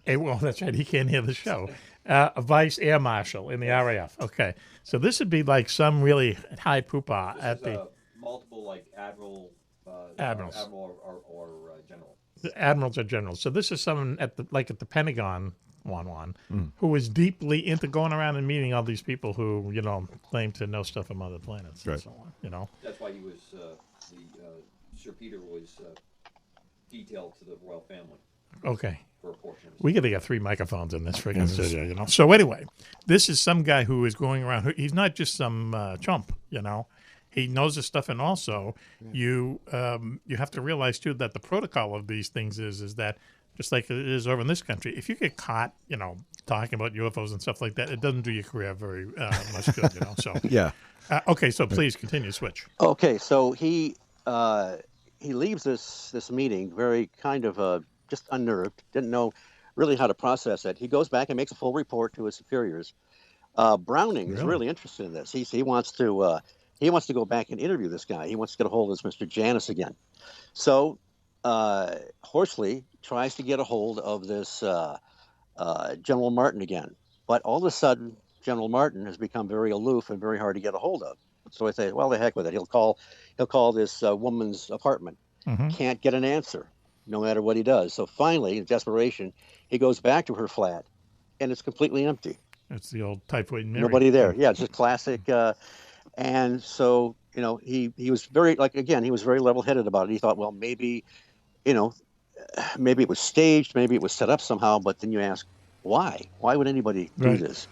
Well, that's right. He can't hear the show. A vice air marshal in the RAF. Okay, so this would be like some really high poopa at the multiple like admirals or general. The admirals or generals. So this is someone at the Pentagon. Juan-Juan, who is deeply into going around and meeting all these people who, claim to know stuff from other planets and so on, That's why he was, Sir Peter was detailed to the royal family. Okay. For a portion of his we got to get 3 microphones in this friggin' studio, So anyway, this is some guy who is going around. He's not just some chump, He knows his stuff, and also you have to realize, too, that the protocol of these things is that just like it is over in this country, if you get caught, talking about UFOs and stuff like that, it doesn't do your career very much good, So Yeah. Okay, so please continue, Switch. Okay, so he leaves this meeting very kind of just unnerved, didn't know really how to process it. He goes back and makes a full report to his superiors. Browning is really interested in this. He wants to go back and interview this guy. He wants to get a hold of this Mr. Janus again. So Horsley tries to get a hold of this General Martin again, but all of a sudden General Martin has become very aloof and very hard to get a hold of. So I say, well, the heck with it. He'll call this woman's apartment. Can't get an answer, no matter what he does. So finally, in desperation, he goes back to her flat, and it's completely empty. It's the old typhoid Mary. Nobody there. Yeah, it's just classic. And so he was very he was very level-headed about it. He thought, well, maybe it was staged, maybe it was set up somehow. But then you ask, why? Why would anybody do this?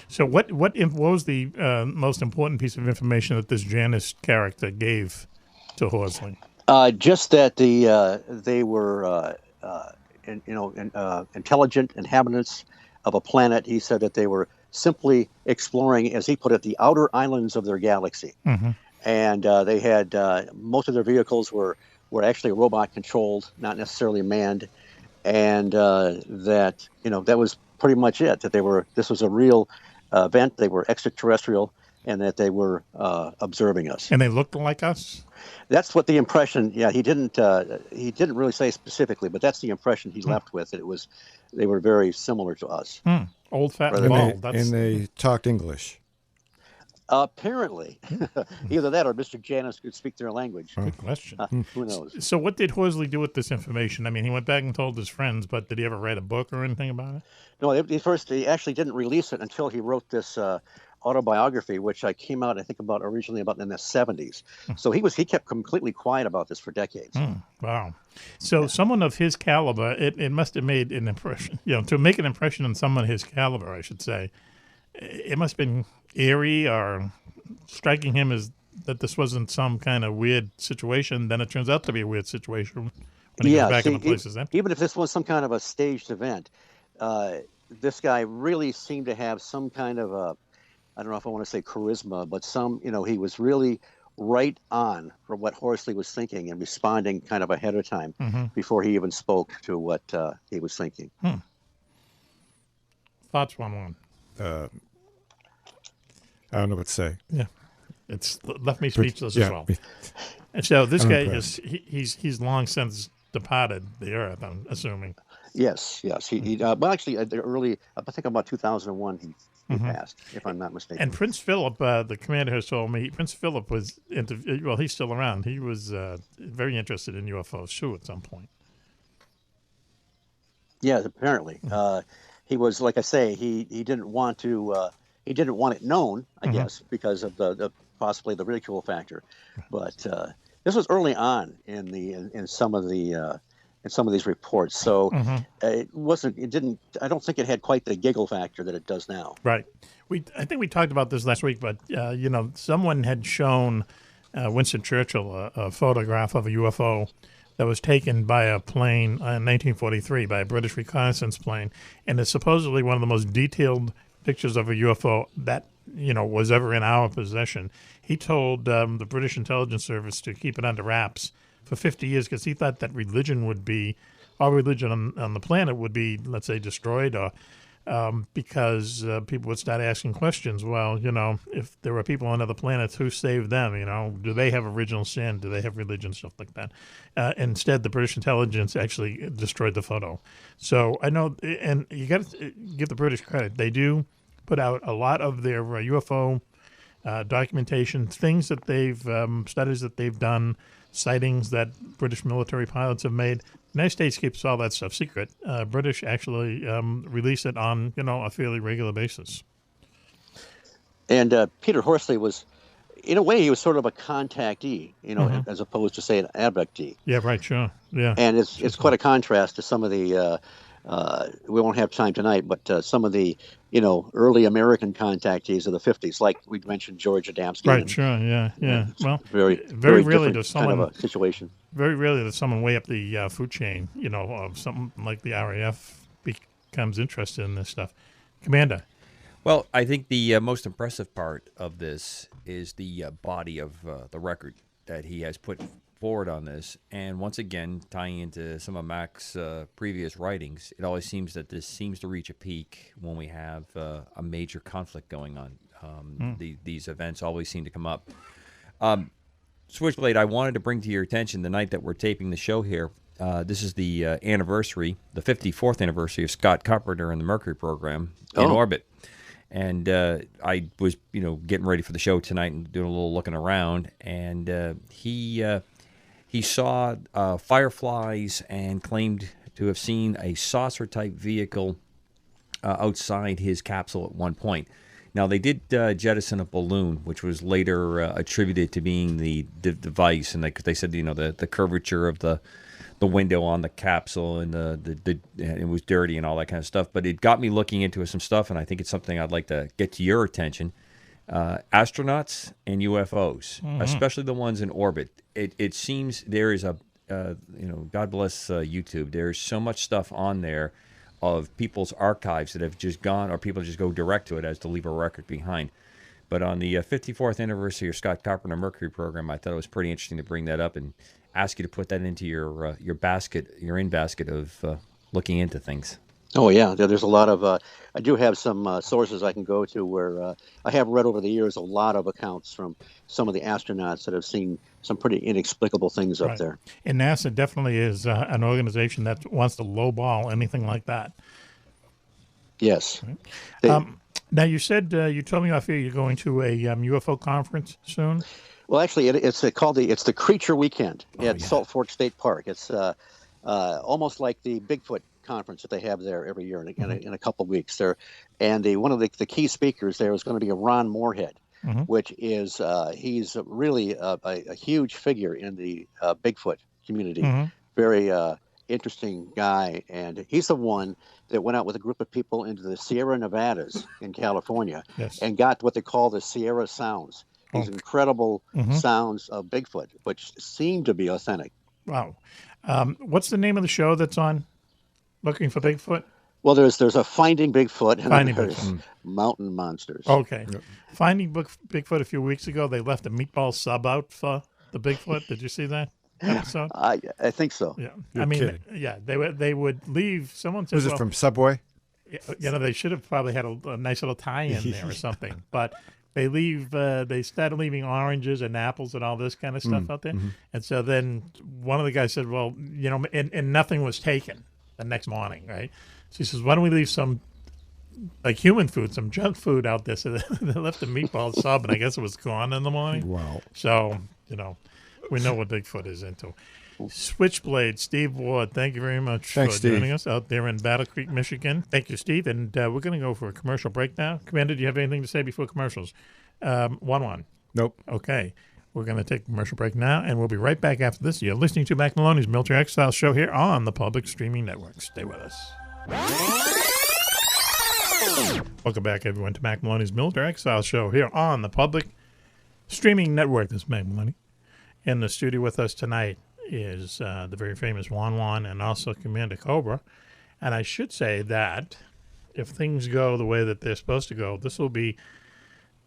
So what was the most important piece of information that this Janus character gave to Horsley? Just that they were intelligent inhabitants of a planet. He said that they were simply exploring, as he put it, the outer islands of their galaxy. And they had most of their vehicles were actually robot controlled, not necessarily manned, and that was pretty much it. That this was a real event. They were extraterrestrial, and that they were observing us. And they looked like us? That's what the impression. Yeah, he didn't really say specifically, but that's the impression he left with. They were very similar to us. Old, fat, and bald. And they talked English. Apparently, either that or Mr. Janus could speak their language. Good question. Who knows? So what did Horsley do with this information? I mean, he went back and told his friends, but did he ever write a book or anything about it? No, he actually didn't release it until he wrote this autobiography, which came out, I think, originally about in the 70s. So he kept completely quiet about this for decades. Wow. So someone of his caliber, it must have made an impression. To make an impression on someone of his caliber, I should say, it must have been eerie or striking him as that this wasn't some kind of weird situation. Then it turns out to be a weird situation when he goes back and the place is empty. Even if this was some kind of a staged event, this guy really seemed to have some kind of I don't know if I want to say charisma, but he was really right on for what Horsley was thinking and responding kind of ahead of time before he even spoke to what he was thinking. Thoughts, Juan-Juan? I don't know what to say. Yeah, it's left me speechless as well. And so this guy he's long since departed the earth, I'm assuming. Yes. He well, actually, I think about 2001, he passed, if I'm not mistaken. And Prince Philip, the commander has told me, Prince Philip was he's still around. He was very interested in UFOs too at some point. Yeah, apparently. He was, like I say, he didn't want to he didn't want it known, I guess, because of the possibly the ridicule factor. But this was early on in some of the in some of these reports, so it didn't. I don't think it had quite the giggle factor that it does now. Right. I think we talked about this last week, but someone had shown Winston Churchill a photograph of a UFO that was taken by a plane in 1943 by a British reconnaissance plane, and it's supposedly one of the most detailed pictures of a UFO that was ever in our possession. He told the British intelligence service to keep it under wraps for 50 years because he thought that all religion on the planet would be, let's say, destroyed, or because people would start asking questions. Well, if there were people on other planets, who saved them? Do they have original sin? Do they have religion? Stuff like that. Instead, the British intelligence actually destroyed the photo. So I know, and you got to give the British credit. They do put out a lot of their UFO documentation, things that they've studies that they've done, sightings that British military pilots have made. The United States keeps all that stuff secret. British actually release it on a fairly regular basis. And Peter Horsley was, in a way, he was sort of a contactee, as opposed to, say, an abductee. Yeah, right, sure, yeah. And it's quite a contrast to some of the we won't have time tonight, but some of the early American contactees of the 50s, like we mentioned George Adamski. Right, sure, yeah. Well, very rarely does someone kind of a situation. Very rarely does someone way up the food chain, of something like the RAF becomes interested in this stuff. Commander. Well, I think the most impressive part of this is the body of the record that he has put forward on this. And once again, tying into some of Mack's previous writings, it always seems that this seems to reach a peak when we have a major conflict going on. These events always seem to come up. Switchblade, I wanted to bring to your attention the night that we're taping the show here. This is the anniversary, the 54th anniversary of Scott Carpenter and the Mercury program in orbit. And I was, getting ready for the show tonight and doing a little looking around, and he saw fireflies and claimed to have seen a saucer-type vehicle outside his capsule at one point. Now, they did jettison a balloon, which was later attributed to being the device, and they said, the curvature of the window on the capsule and it was dirty and all that kind of stuff. But it got me looking into some stuff, and I think it's something I'd like to get to your attention. Astronauts and UFOs, especially the ones in orbit. It seems there is God bless YouTube. There's so much stuff on there of people's archives that have just gone, or people just go direct to it as to leave a record behind. But on the 54th anniversary of Scott Carpenter Mercury program, I thought it was pretty interesting to bring that up and ask you to put that into your basket, your in basket of looking into things. Oh yeah, there's a lot of. I do have some sources I can go to where I have read over the years a lot of accounts from some of the astronauts that have seen some pretty inexplicable things up there. And NASA definitely is an organization that wants to lowball anything like that. Yes. Right. Now you said you told me off here you're going to a UFO conference soon. Well, actually, it's called the Creature Weekend at Salt Fork State Park. It's almost like the Bigfoot conference that they have there every year in a couple of weeks there. And one of the key speakers there is going to be Ron Moorhead, which is he's really a huge figure in the Bigfoot community. Very interesting guy, and he's the one that went out with a group of people into the Sierra Nevadas in California and got what they call the Sierra Sounds. These incredible sounds of Bigfoot, which seem to be authentic. Wow. What's the name of the show that's on Looking for Bigfoot? Well, there's a Finding Bigfoot and there's Mountain Monsters. Okay. Yep. Finding Bigfoot a few weeks ago, they left a meatball sub out for the Bigfoot. Did you see that episode? I think so. Yeah. You're kidding. Yeah, they would leave. Someone said, was it from Subway? They should have probably had a nice little tie-in there or something. But they started leaving oranges and apples and all this kind of stuff out there. And so then one of the guys said, well, and nothing was taken the next morning, right? So he says, why don't we leave some like human food, some junk food out there? So they left the meatball sub, and I guess it was gone in the morning. Wow. So, we know what Bigfoot is into. Switchblade, Steve Ward, thank you very much Thanks, for Steve. joining us out there in Battle Creek, Michigan. Thank you, Steve. And we're going to go for a commercial break now. Commander, do you have anything to say before commercials? Juan-Juan. Nope. Okay. We're going to take a commercial break now, and we'll be right back after this. You're listening to Mack Maloney's Military Exile Show here on the Public Streaming Network. Stay with us. Welcome back, everyone, to Mack Maloney's Military Exile Show here on the Public Streaming Network. This is Mack Maloney. In the studio with us tonight is the very famous Juan-Juan and also Commander Cobra. And I should say that if things go the way that they're supposed to go, this will be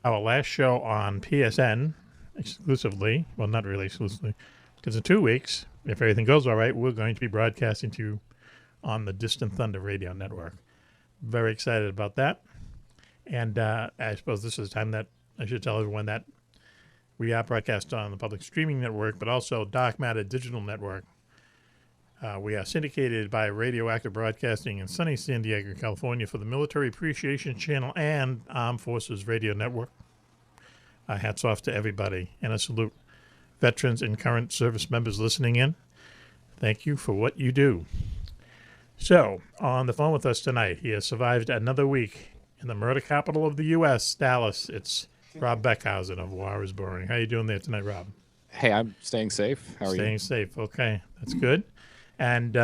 our last show on PSN exclusively. Well, not really exclusively, because in 2 weeks, if everything goes all right, we're going to be broadcasting to you on the Distant Thunder Radio Network. Very excited about that. And I suppose this is the time that I should tell everyone that we are broadcast on the Public Streaming Network, but also Dark Matter Digital Network. We are syndicated by Radioactive Broadcasting in sunny San Diego, California for the Military Appreciation Channel and Armed Forces Radio Network. Hats off to everybody, and a salute. Veterans and current service members listening in, thank you for what you do. So, on the phone with us tonight, he has survived another week in the murder capital of the U.S., Dallas. It's Rob Beckhausen of War is Boring. How you doing there tonight, Rob? Hey, I'm staying safe. How are you? Staying safe. Okay, that's good. And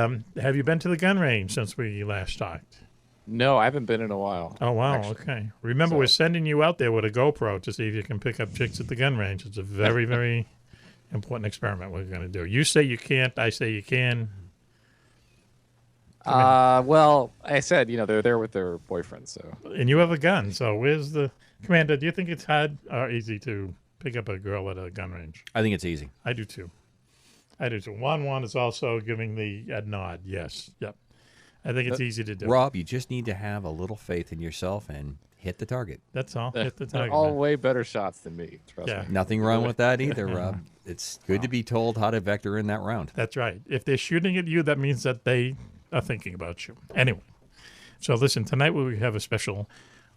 have you been to the gun range since we last talked? No, I haven't been in a while. Oh, wow. actually. Okay. Remember, we're sending you out there with a GoPro to see if you can pick up chicks at the gun range. It's a very, very important experiment we're going to do. You say you can't. I say you can. Well, I said, they're there with their boyfriends, so. And you have a gun. So where's the... Commander, do you think it's hard or easy to pick up a girl at a gun range? I think it's easy. I do, too. Juan-Juan is also giving the nod. Yes. Yep. I think it's easy to do. Rob, you just need to have a little faith in yourself and hit the target. That's all. Hit the They're target. all man. way better shots than me, trust Yeah. me. Nothing wrong with that either, Rob. It's good to be told how to vector in that round. That's right. If they're shooting at you, that means that they are thinking about you. Anyway, so listen, tonight we have a special,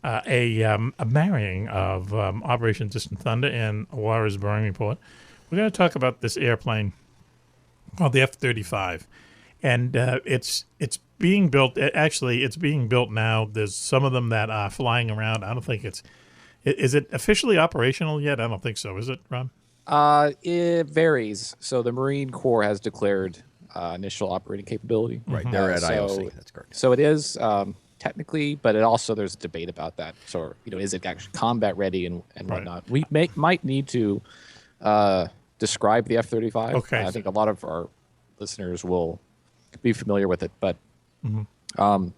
a marrying of Operation Distant Thunder and a War is Boring report. We're going to talk about this airplane called the F-35. And it's being built. Actually, it's being built now. There's some of them that are flying around. I don't think is it officially operational yet? I don't think so. Is it, Ron? It varies. So the Marine Corps has declared initial operating capability. Right, they're at So- IOC. That's correct. So it is technically, but it also there's a debate about that. So is it actually combat ready and whatnot? We might need to describe the F-35. Okay. I think a lot of our listeners will be familiar with it, but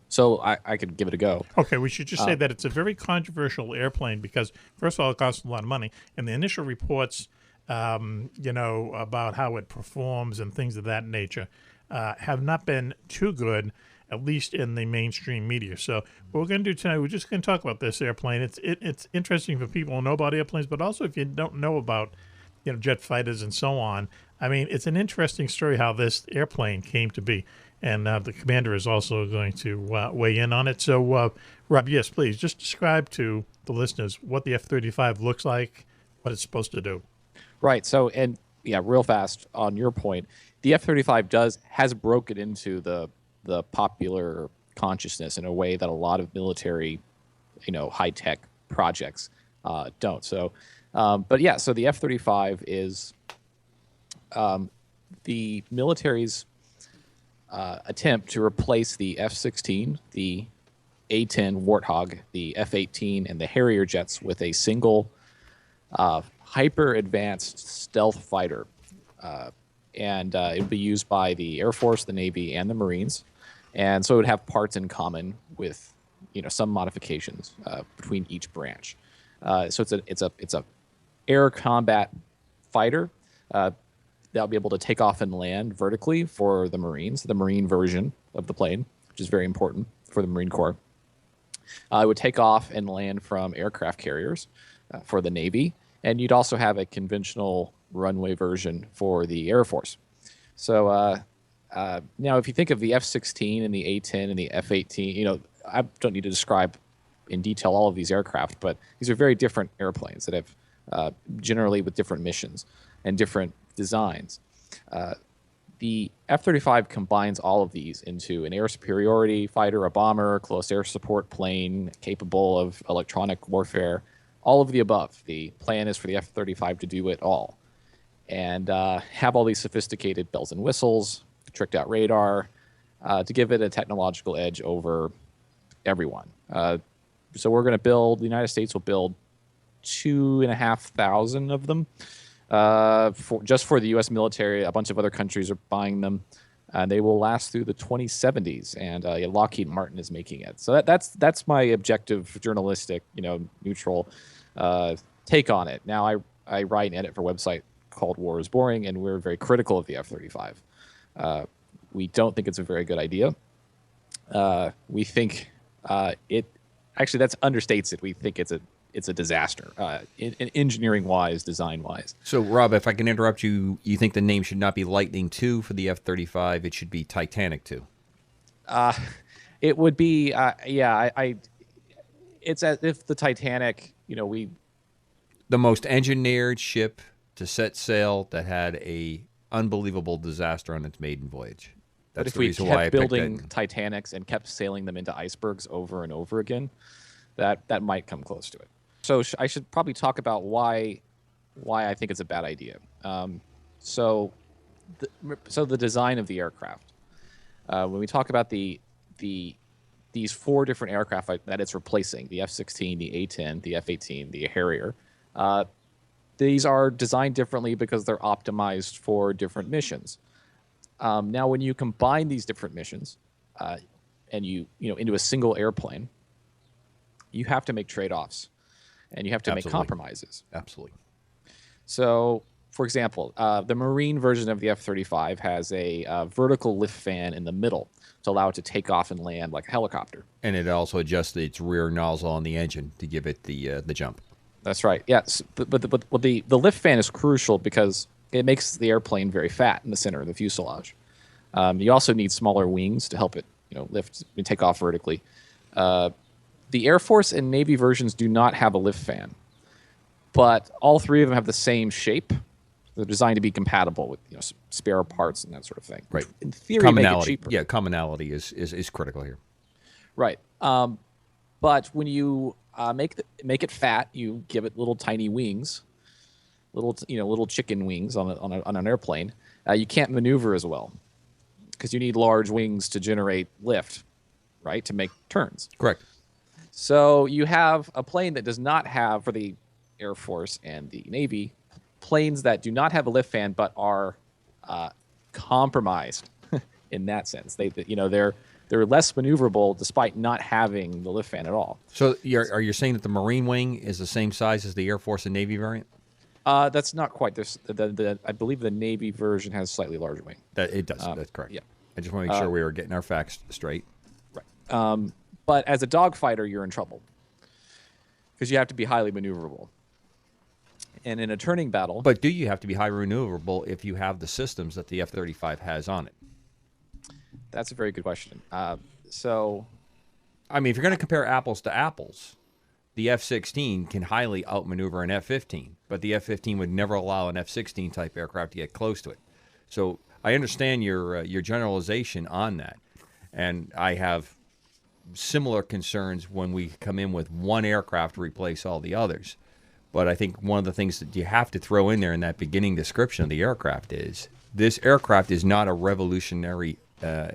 so I could give it a go. Okay, we should just say that it's a very controversial airplane because, first of all, it costs a lot of money, and the initial reports, about how it performs and things of that nature, have not been too good, at least in the mainstream media. So what we're going to do tonight, we're just going to talk about this airplane. It's interesting for people who know about airplanes, but also if you don't know about jet fighters and so on. I mean, it's an interesting story how this airplane came to be. And the commander is also going to weigh in on it. So, Rob, yes, please, just describe to the listeners what the F-35 looks like, what it's supposed to do. Right. So, and yeah, real fast on your point, the F-35 has broken into the popular consciousness in a way that a lot of military, high-tech projects don't. So, but yeah, so the F-35 is the military's attempt to replace the F-16, the A-10 Warthog, the F-18, and the Harrier jets with a single hyper-advanced stealth fighter. And it would be used by the Air Force, the Navy, and the Marines. And so it would have parts in common with, some modifications between each branch. So it's a air combat fighter that'll be able to take off and land vertically for the Marines, the Marine version of the plane, which is very important for the Marine Corps. It would take off and land from aircraft carriers for the Navy, and you'd also have a conventional runway version for the Air Force. So now if you think of the F-16 and the A-10 and the F-18, I don't need to describe in detail all of these aircraft, but these are very different airplanes that have generally with different missions and different designs. the F-35 combines all of these into an air superiority fighter, a bomber, close air support plane capable of electronic warfare, all of the above. The plan is for the F-35 to do it all and have all these sophisticated bells and whistles, tricked out radar, to give it a technological edge over everyone. So we're going to build, the United States will build 2,500 of them. Just for the U.S. military. A bunch of other countries are buying them. They will last through the 2070s, and Lockheed Martin is making it. So that's my objective, journalistic, neutral take on it. Now I write and edit for a website called War is Boring, and we're very critical of the F-35. We don't think it's a very good idea. We think it actually that understates it. We think it's a disaster, engineering-wise, design-wise. So, Rob, if I can interrupt you, you think the name should not be Lightning II for the F-35, it should be Titanic II? It would be, it's as if the Titanic, The most engineered ship to set sail that had a unbelievable disaster on its maiden voyage. That's the reason why I picked it. But if we kept building Titanics and kept sailing them into icebergs over and over again, that might come close to it. So I should probably talk about why I think it's a bad idea. So the design of the aircraft. When we talk about these four different aircraft that it's replacing, the F-16, the A-10, the F-18, the Harrier, these are designed differently because they're optimized for different missions. Now, when you combine these different missions and into a single airplane, you have to make trade-offs. And you have to make compromises. Absolutely. So, for example, the Marine version of the F-35 has a vertical lift fan in the middle to allow it to take off and land like a helicopter. And it also adjusts its rear nozzle on the engine to give it the jump. That's right. Yes, but the lift fan is crucial because it makes the airplane very fat in the center of the fuselage. You also need smaller wings to help it, lift and take off vertically. The Air Force and Navy versions do not have a lift fan, but all three of them have the same shape. They're designed to be compatible with spare parts and that sort of thing. Right. In theory, make it cheaper. Yeah, commonality is critical here. Right. But when you make it fat, you give it little tiny wings, little chicken wings on an airplane. You can't maneuver as well because you need large wings to generate lift, right, to make turns. Correct. So you have a plane that does not have, for the Air Force and the Navy, planes that do not have a lift fan but are compromised in that sense. They're less maneuverable despite not having the lift fan at all. So are you saying that the Marine wing is the same size as the Air Force and Navy variant? That's not quite. I believe the Navy version has a slightly larger wing. It does. That's correct. Yeah. I just want to make sure we were getting our facts straight. Right. But as a dogfighter, you're in trouble because you have to be highly maneuverable. And in a turning battle... But do you have to be highly maneuverable if you have the systems that the F-35 has on it? That's a very good question. I mean, if you're going to compare apples to apples, the F-16 can highly outmaneuver an F-15, but the F-15 would never allow an F-16 type aircraft to get close to it. So I understand your generalization on that, and I have similar concerns when we come in with one aircraft to replace all the others. But I think one of the things that you have to throw in there in that beginning description of the aircraft is this aircraft is not a revolutionary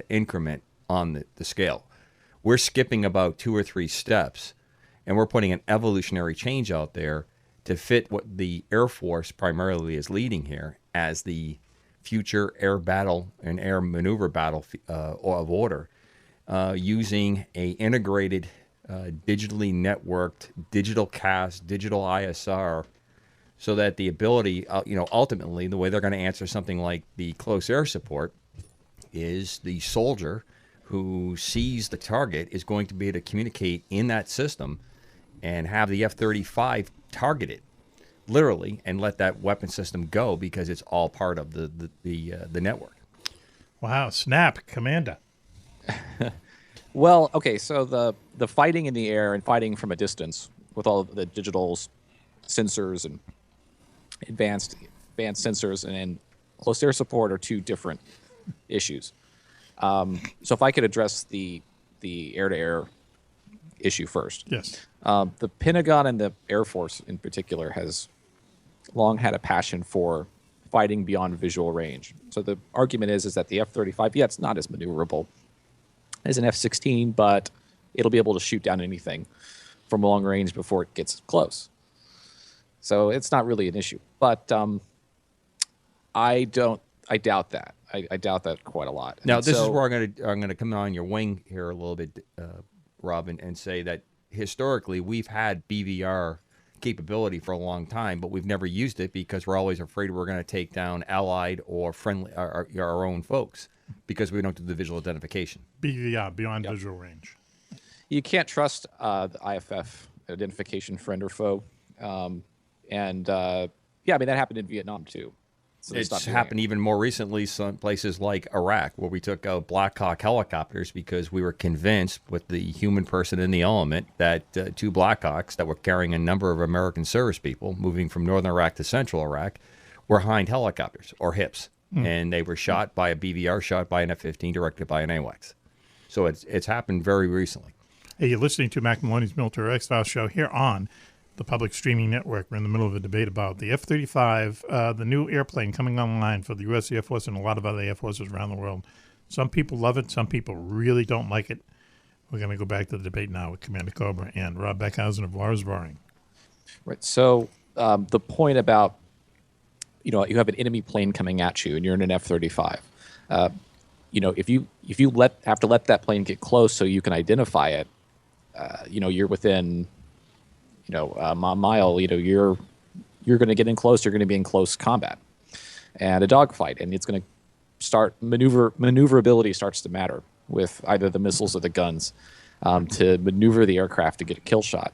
increment on the scale. We're skipping about 2 or 3 steps, and we're putting an evolutionary change out there to fit what the Air Force primarily is leading here as the future air battle and air maneuver battle of order. Using a integrated, digitally networked, digital CAS, digital ISR, so that the ability, ultimately, the way they're going to answer something like the close air support is the soldier who sees the target is going to be able to communicate in that system and have the F-35 target it, literally, and let that weapon system go because it's all part of the network. Wow, snap, Commander. Well, okay, so the fighting in the air and fighting from a distance with all of the digital sensors and advanced sensors and close air support are two different issues. So if I could address the air-to-air issue first. Yes. The Pentagon and the Air Force in particular has long had a passion for fighting beyond visual range. So the argument is that the F-35, yeah, it's not as maneuverable as an F-16, but it'll be able to shoot down anything from long range before it gets close. So it's not really an issue. But I doubt that. I doubt that quite a lot. Now, And this is so- where I'm gonna come on your wing here a little bit, Robin, and say that historically we've had BVR capability for a long time, but we've never used it because we're always afraid we're going to take down allied or friendly our own folks because we don't do the visual identification. BVR, beyond visual range. You can't trust the IFF identification, friend or foe. Yeah, I mean, that happened in Vietnam too. So they It's stopped doing happened it. even more recently some places like Iraq, where we took out Black Hawk helicopters because we were convinced with the human person in the element that two Black Hawks that were carrying a number of American service people moving from northern Iraq to central Iraq were Hind helicopters or HIPs. And they were shot by a BVR, shot by an F-15, directed by an AWACS. So it's happened very recently. Hey, you're listening to Mack Maloney's Military X-Files show here on the public streaming network. We're in the middle of a debate about the F-35, the new airplane coming online for the U.S. Air Force and a lot of other Air Forces around the world. Some people love it. Some people really don't like it. We're going to go back to the debate now with Commander Cobra and Rob Beckhausen of War is Roaring. Right. So the point about, you have an enemy plane coming at you and you're in an F-35. If you have to let that plane get close so you can identify it, you're within, a mile. You're going to get in close. You're going to be in close combat and a dogfight, and it's going to start maneuverability starts to matter with either the missiles or the guns to maneuver the aircraft to get a kill shot.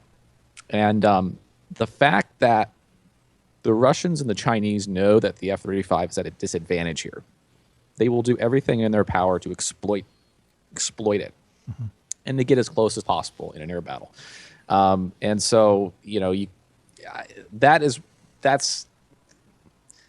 And the fact that the Russians and the Chinese know that the F-35 is at a disadvantage here, they will do everything in their power to exploit it and to get as close as possible in an air battle. And so, that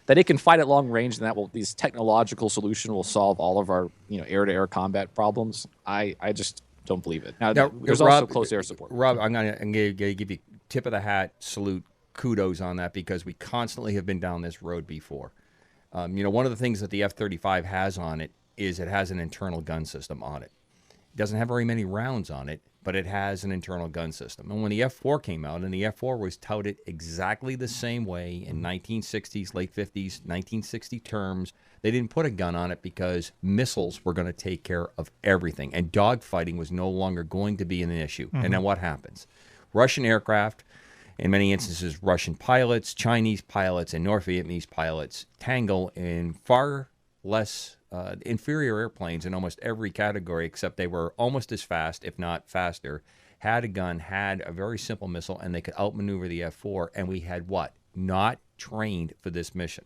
it can fight at long range, and these technological solution will solve all of our, air-to-air combat problems. I just don't believe it. Now there's also close air support. Rob, I'm gonna give you tip of the hat, salute, kudos on that because we constantly have been down this road before. One of the things that the F-35 has on it is it has an internal gun system on it. It doesn't have very many rounds on it, but it has an internal gun system. And when the F-4 came out, and the F-4 was touted exactly the same way in 1960s, late 50s, 1960 terms, they didn't put a gun on it because missiles were going to take care of everything, and dogfighting was no longer going to be an issue. And then what happens? Russian aircraft, in many instances, Russian pilots, Chinese pilots, and North Vietnamese pilots tangle in far less inferior airplanes in almost every category, except they were almost as fast, if not faster, had a gun, had a very simple missile, and they could outmaneuver the F-4. And we had what? Not trained for this mission.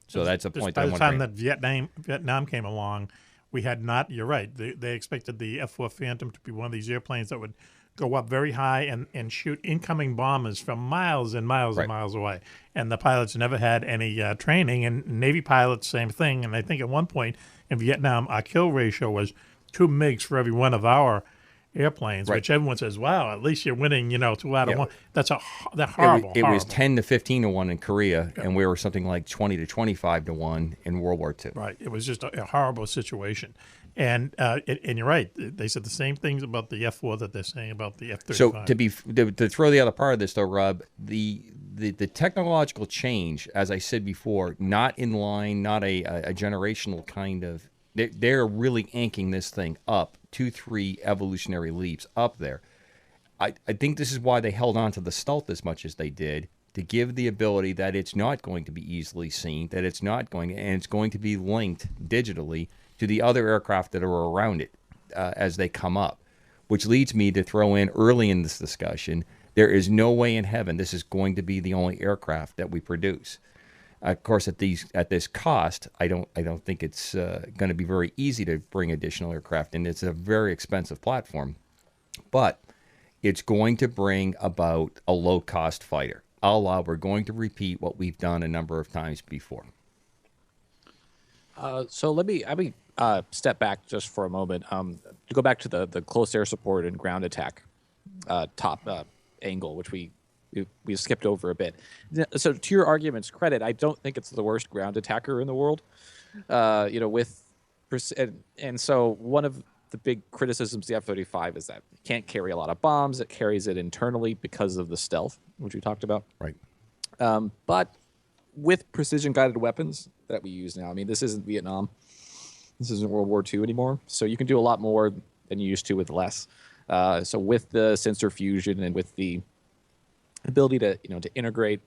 So that's a point that I want to bring. By the time that Vietnam came along, we had not. You're right. They expected the F-4 Phantom to be one of these airplanes that would go up very high and shoot incoming bombers from miles and miles and miles away. And the pilots never had any training. And Navy pilots, same thing. And I think at one point in Vietnam, our kill ratio was 2 MiGs for every one of our airplanes, which everyone says, wow, at least you're winning, 2 out of 1. That's horrible. It was 10 to 15 to 1 in Korea, and we were something like 20 to 25 to 1 in World War II. Right. It was just a horrible situation. And you're right. They said the same things about the F-4 that they're saying about the F-35. So to throw the other part of this, though, Rob, the technological change, as I said before, not in line, not a generational kind of. They're really inking this thing up 2-3 evolutionary leaps up there. I think this is why they held on to the stealth as much as they did, to give the ability that it's not going to be easily seen, that it's not going, and it's going to be linked digitally to the other aircraft that are around it as they come up, which leads me to throw in early in this discussion, there is no way in heaven this is going to be the only aircraft that we produce. Of course, at this cost, I don't think it's going to be very easy to bring additional aircraft in. It's a very expensive platform, but it's going to bring about a low-cost fighter. We're going to repeat what we've done a number of times before. So let me. step back just for a moment, to go back to the close air support and ground attack top angle, which we skipped over a bit. So to your argument's credit, I don't think it's the worst ground attacker in the world. And so one of the big criticisms of the F-35 is that it can't carry a lot of bombs. It carries it internally because of the stealth, which we talked about. Right. But with precision-guided weapons that we use now, I mean, this isn't Vietnam. This isn't World War II anymore. So you can do a lot more than you used to with less. So with the sensor fusion and with the ability to integrate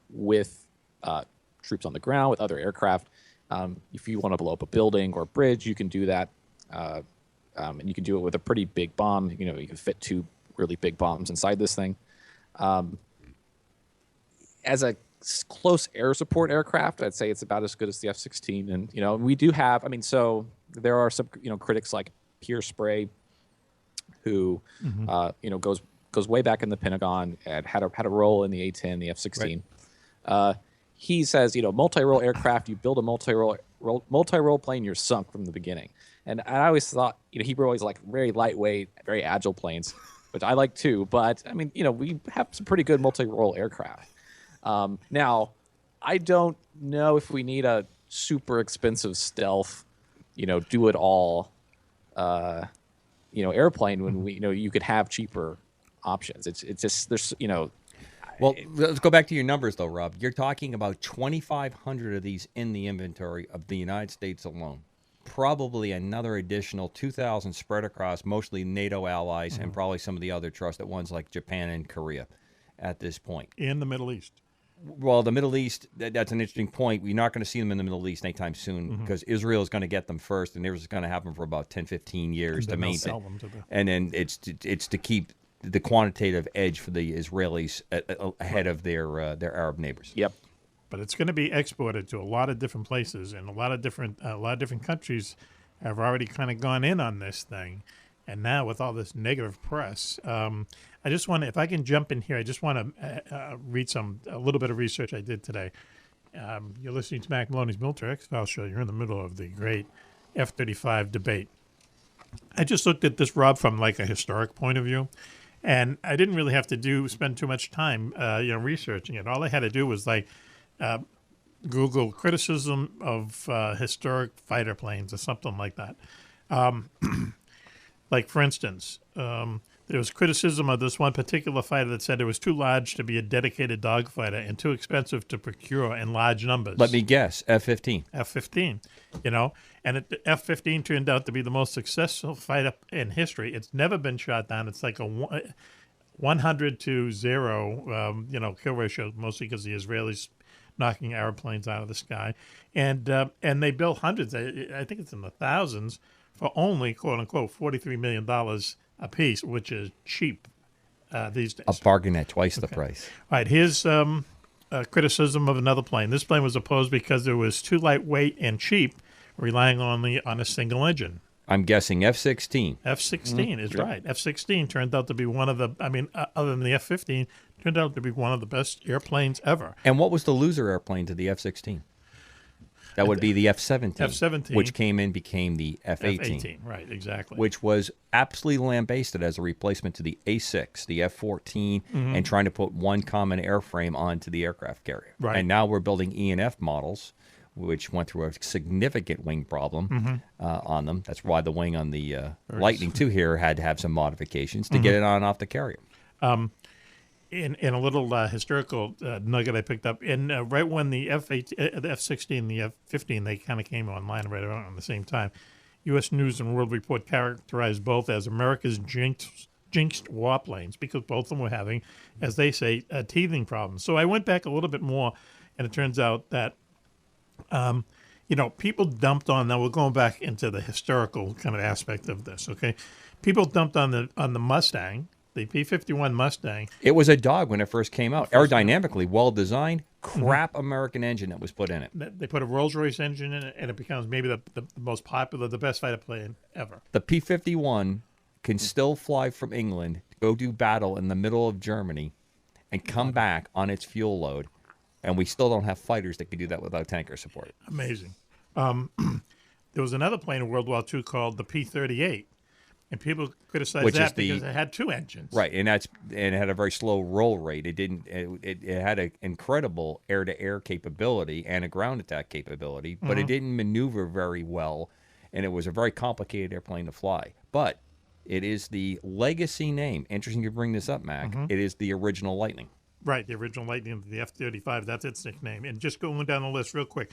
with troops on the ground, with other aircraft, if you want to blow up a building or a bridge, you can do that. And you can do it with a pretty big bomb. You can fit 2 really big bombs inside this thing. As a close air support aircraft, I'd say it's about as good as the F-16. And we do have. I mean, so there are some critics like Pierce Spray, who goes way back in the Pentagon and had a role in the A-10, the F-16. Right. He says, multi-role aircraft. You build a multi-role plane, you're sunk from the beginning. And I always thought, he always like very lightweight, very agile planes, which I like too. But I mean, we have some pretty good multi-role aircraft. Now, I don't know if we need a super expensive stealth, do it all, airplane when you could have cheaper options. It's just there's Well, let's go back to your numbers, though, Rob. You're talking about 2,500 of these in the inventory of the United States alone. Probably another additional 2,000 spread across mostly NATO allies and probably some of the other trusted ones like Japan and Korea at this point. In the Middle East. Well, the Middle East, that's an interesting point. We're not going to see them in the Middle East anytime soon because Israel is going to get them first, and theirs is going to have them for about 10, 15 years to maintain. And then it's to keep the quantitative edge for the Israelis ahead of their Arab neighbors. Yep. But it's going to be exported to a lot of different places, and a lot of different countries have already kind of gone in on this thing. And now with all this negative press, I just want to, if I can jump in here, I just want to read a little bit of research I did today. You're listening to Mack Maloney's Military X-File Show. You're in the middle of the great F-35 debate. I just looked at this, Rob, from like a historic point of view. And I didn't really have to spend too much time, researching it. All I had to do was Google criticism of historic fighter planes or something like that. Like, for instance, there was criticism of this one particular fighter that said it was too large to be a dedicated dogfighter and too expensive to procure in large numbers. Let me guess, F-15. F-15, and the F-15 turned out to be the most successful fighter in history. It's never been shot down. It's like a 100 to 0, kill ratio, mostly because the Israelis knocking airplanes out of the sky, and they built hundreds. I think it's in the thousands for only quote unquote $43 million a piece, which is cheap these days. A bargain at twice the price. All right, here's criticism of another plane. This plane was opposed because it was too lightweight and cheap, relying only on a single engine. I'm guessing F-16. F-16 is right. F-16 turned out to be one of the, other than the F-15, turned out to be one of the best airplanes ever. And what was the loser airplane to the F-16? That would be the F-17. F-17. Which became the F-18. F-18, right, exactly. Which was absolutely lambasted as a replacement to the A-6, the F-14, and trying to put one common airframe onto the aircraft carrier. Right. And now we're building E&F models, which went through a significant wing problem on them. That's why the wing on the Lightning II here had to have some modifications to get it on and off the carrier. In a little historical nugget I picked up, right when the F-16 and the F-15, they kind of came online right around the same time, U.S. News and World Report characterized both as America's jinxed warplanes because both of them were having, as they say, teething problems. So I went back a little bit more, and it turns out that people dumped on. Now we're going back into the historical kind of aspect of this. Okay, people dumped on the Mustang, the P-51 Mustang. It was a dog when it first came out. Aerodynamically well designed, crap American engine that was put in it. They put a Rolls-Royce engine in it, and it becomes maybe the most popular, the best fighter plane ever. The P-51 can still fly from England, go do battle in the middle of Germany, and come back on its fuel load. And we still don't have fighters that can do that without tanker support. Amazing. There was another plane in World War II called the P-38, and people criticized Which that is the- because it had two engines. Right, and it had a very slow roll rate. It had an incredible air-to-air capability and a ground attack capability, but it didn't maneuver very well, and it was a very complicated airplane to fly. But it is the legacy name. Interesting you bring this up, Mac. It is the original Lightning. Right, the original Lightning, the F-35, that's its nickname. And just going down the list real quick,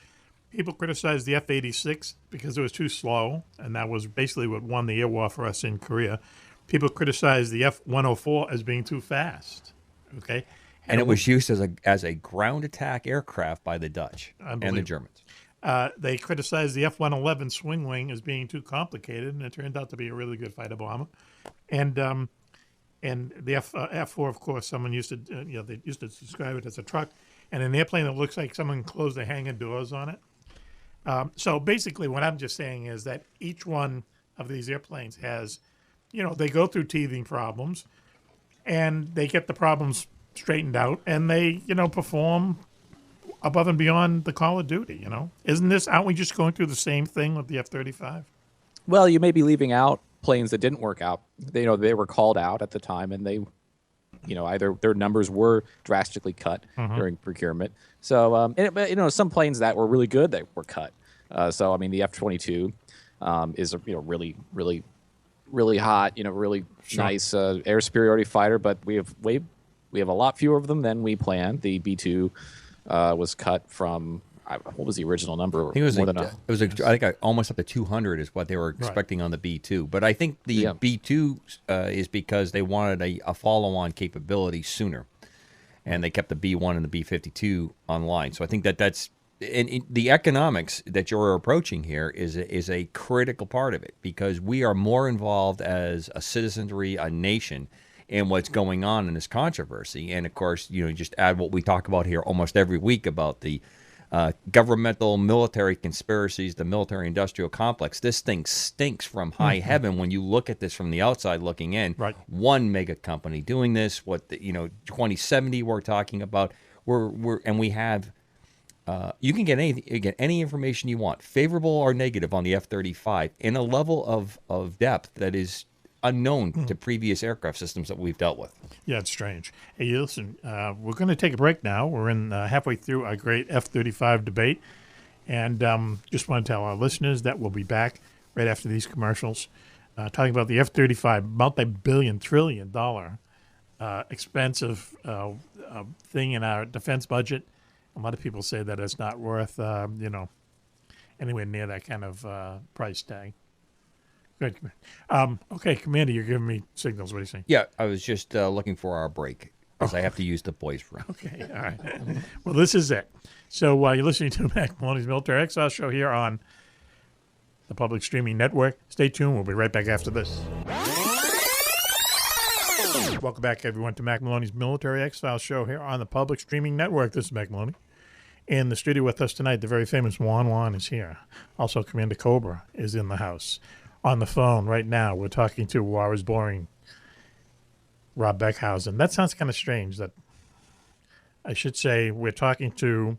people criticized the F-86 because it was too slow, and that was basically what won the air war for us in Korea. People criticized the F-104 as being too fast, okay? And it was used as a ground attack aircraft by the Dutch and the Germans. They criticized the F-111 swing wing as being too complicated, and it turned out to be a really good fighter bomber. And the F-4, of course, someone used to, they used to describe it as a truck, and an airplane that looks like someone closed the hangar doors on it. So basically what I'm just saying is that each one of these airplanes has, they go through teething problems, and they get the problems straightened out, and they, perform above and beyond the call of duty, aren't we just going through the same thing with the F-35? Well, you may be leaving out planes that didn't work out. They were called out at the time, and they, either their numbers were drastically cut during procurement. So, some planes that were really good that were cut. So, I mean, the F-22 is a really, really, really hot, really nice air superiority fighter, but we have a lot fewer of them than we planned. The B-2 was cut from. What was the original number? I think it was almost up to 200 is what they were expecting on the B-2. But I think the B-2 is because they wanted a follow-on capability sooner, and they kept the B-1 and the B-52 online. So I think that's and the economics that you're approaching here is a critical part of it, because we are more involved as a citizenry, a nation, in what's going on in this controversy. And of course, just add what we talk about here almost every week about the governmental military conspiracies, the military-industrial complex. This thing stinks from high heaven when you look at this from the outside looking in. Right. One mega company doing this, 2070 we're talking about. We have you can get any information you want, favorable or negative, on the F-35 in a level of depth that is unknown to previous aircraft systems that we've dealt with. Yeah, it's strange. Hey, listen, we're going to take a break now. We're in halfway through our great F-35 debate, and just want to tell our listeners that we'll be back right after these commercials, talking about the F-35 multi-billion, trillion-dollar expensive thing in our defense budget. A lot of people say that it's not worth, anywhere near that kind of price tag. Good. Okay, Commander, you're giving me signals. What are you saying? Yeah, I was just looking for our break because I have to use the boys' room. Okay, all right. Well, this is it. So you're listening to Mack Maloney's Military Exile Show here on the Public Streaming Network. Stay tuned. We'll be right back after this. Welcome back, everyone, to Mack Maloney's Military Exile Show here on the Public Streaming Network. This is Mack Maloney. In the studio with us tonight, the very famous Juan-Juan is here. Also, Commander Cobra is in the house. On the phone right now, we're talking to War is Boring, Rob Beckhausen. That sounds kind of strange. That I should say we're talking to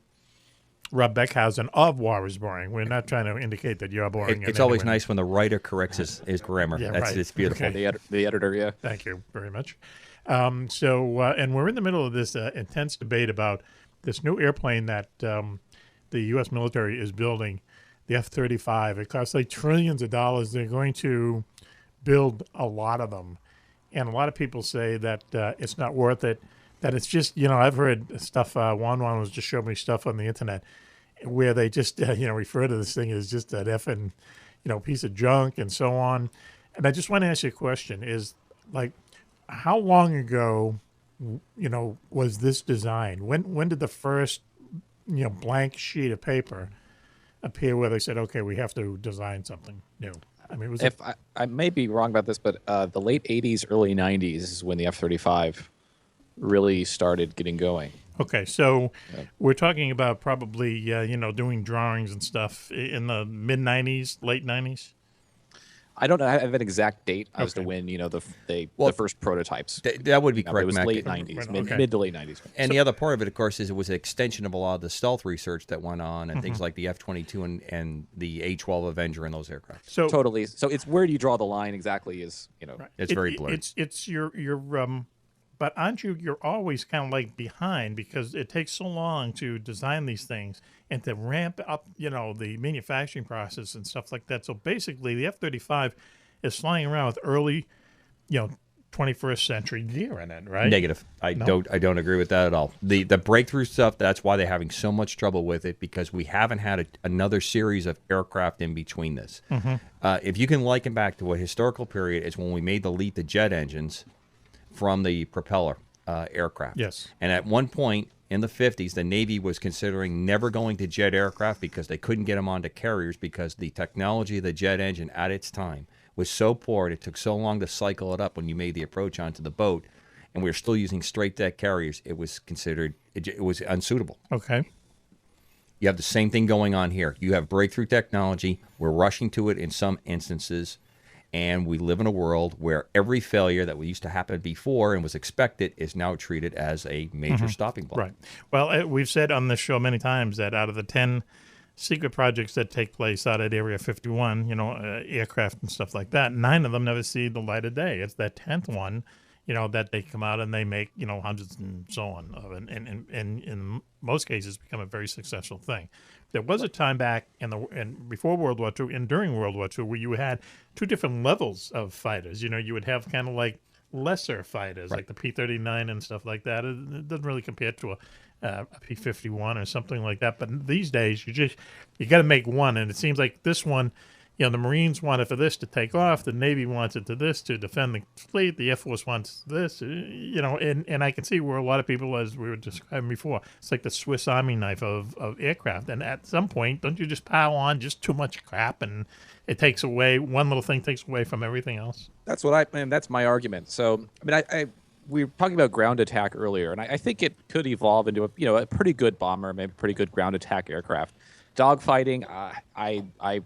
Rob Beckhausen of War is Boring. We're not trying to indicate that you're boring. It's always nice when the writer corrects his grammar. Yeah, It's beautiful. Okay. The editor, yeah. Thank you very much. And we're in the middle of this intense debate about this new airplane that the U.S. military is building, the F-35. It costs like trillions of dollars. They're going to build a lot of them. And a lot of people say that it's not worth it, that it's just, I've heard stuff, Juan-Juan was just showing me stuff on the internet where they just, refer to this thing as just an effing, piece of junk and so on. And I just want to ask you a question is, like, how long ago, was this designed? When did the first, blank sheet of paper appear where they said, okay, we have to design something new? I mean, I may be wrong about this, but the late 80s, early 90s is when the F-35 really started getting going. Okay, so we're talking about probably, doing drawings and stuff in the mid-90s, late 90s? I don't know. I have an exact date as to Okay. when the Well, first prototypes. That would be But correct, it was Mac. late 90s, Right, mid, okay. mid to late 90s. And the other part of it, of course, is it was an extension of a lot of the stealth research that went on and Mm-hmm. things like the F-22 and the A-12 Avenger and those aircraft. So Totally. So it's where do you draw the line exactly? It's very blurred. It's your but aren't you're always kind of like behind because it takes so long to design these things and to ramp up, the manufacturing process and stuff like that. So basically, the F-35 is flying around with early, 21st century gear in it, right? Negative. I don't agree with that at all. The breakthrough stuff, that's why they're having so much trouble with it, because we haven't had another series of aircraft in between this. If you can liken back to a historical period, is when we made the jet engines from the propeller aircraft. Yes. And at one point in the 50s, the Navy was considering never going to jet aircraft because they couldn't get them onto carriers because the technology of the jet engine at its time was so poor and it took so long to cycle it up when you made the approach onto the boat, and we were still using straight deck carriers, it was considered, it was unsuitable. Okay. You have the same thing going on here. You have breakthrough technology. We're rushing to it in some instances, and we live in a world where every failure that used to happen before and was expected is now treated as a major stopping block. Right. Well, we've said on this show many times that out of the 10 secret projects that take place out at Area 51, aircraft and stuff like that, 9 of them never see the light of day. It's that 10th one, that they come out and they make, hundreds and so on of, and in most cases become a very successful thing. There was a time back and before World War II and during World War II where you had 2 different levels of fighters. You would have kind of like lesser fighters, like the P-39 and stuff like that. It doesn't really compare to a P-51 or something like that. But these days, you got to make one, and it seems like this one, the Marines wanted for this to take off, the Navy wants it to this to defend the fleet, the Air Force wants this, and I can see where a lot of people, as we were describing before, it's like the Swiss Army knife of aircraft. And at some point, don't you just pile on just too much crap, and it takes away, one little thing takes away from everything else? That's that's my argument. So, we were talking about ground attack earlier, and I think it could evolve into a pretty good bomber, maybe pretty good ground attack aircraft. Dogfighting, I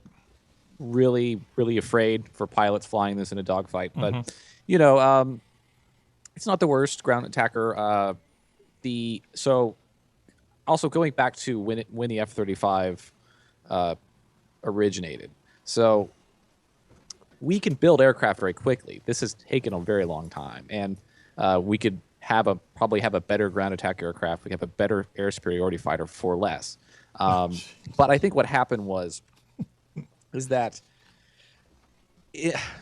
really, really afraid for pilots flying this in a dogfight, but it's not the worst ground attacker. So also going back to when the F-35 originated, so we can build aircraft very quickly. This has taken a very long time, and we could probably have a better ground attack aircraft. We have a better air superiority fighter for less. But I think what happened is that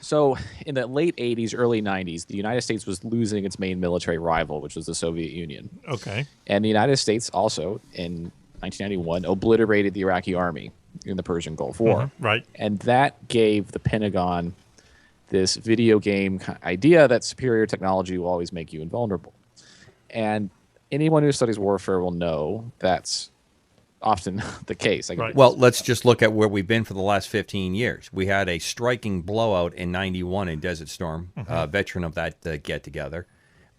so in the late 80s, early 90s, the United States was losing its main military rival, which was the Soviet Union. Okay. And the United States also, in 1991, obliterated the Iraqi army in the Persian Gulf War. Right. And that gave the Pentagon this video game idea that superior technology will always make you invulnerable. And anyone who studies warfare will know that's often the case. Right. Well, let's just look at where we've been for the last 15 years. We had a striking blowout in 91 in Desert Storm, veteran of that get-together.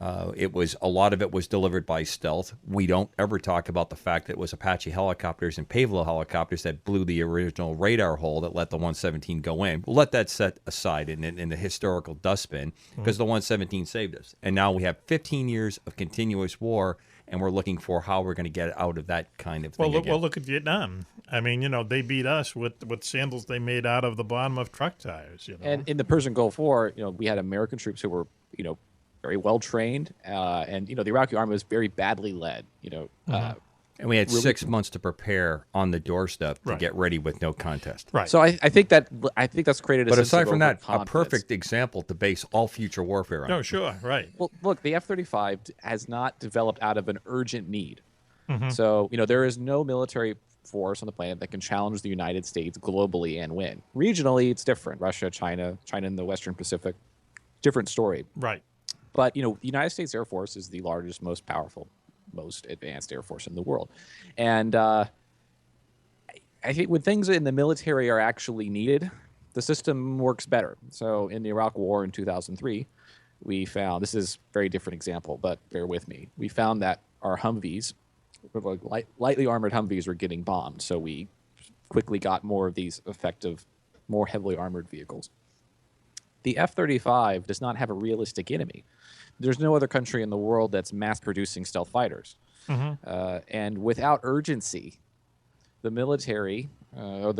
A lot of it was delivered by stealth. We don't ever talk about the fact that it was Apache helicopters and Pavlo helicopters that blew the original radar hole that let the 117 go in. We'll let that set aside in the historical dustbin because the 117 saved us. And now we have 15 years of continuous war, and we're looking for how we're going to get out of that kind of thing again. Well, look at Vietnam. I mean, they beat us with sandals they made out of the bottom of truck tires. And in the Persian Gulf War, we had American troops who were, very well trained, and the Iraqi army was very badly led. And we had 6 months to prepare on the doorstep to get ready with no contest. Right. So I think that's created a But sense aside of from that, a overconfidence. perfect example to base all future warfare on. No, sure, right. Well, look, the F-35 has not developed out of an urgent need. So, there is no military force on the planet that can challenge the United States globally and win. Regionally, it's different. Russia, China in the Western Pacific, different story. Right. But, the United States Air Force is the largest, most powerful, most advanced Air Force in the world. And I think when things in the military are actually needed, the system works better. So in the Iraq War in 2003, we found, this is a very different example, but bear with me. We found that our Humvees, lightly armored Humvees, were getting bombed. So we quickly got more of these effective, more heavily armored vehicles. the F-35 does not have a realistic enemy. There's no other country in the world that's mass-producing stealth fighters. And without urgency, the military, or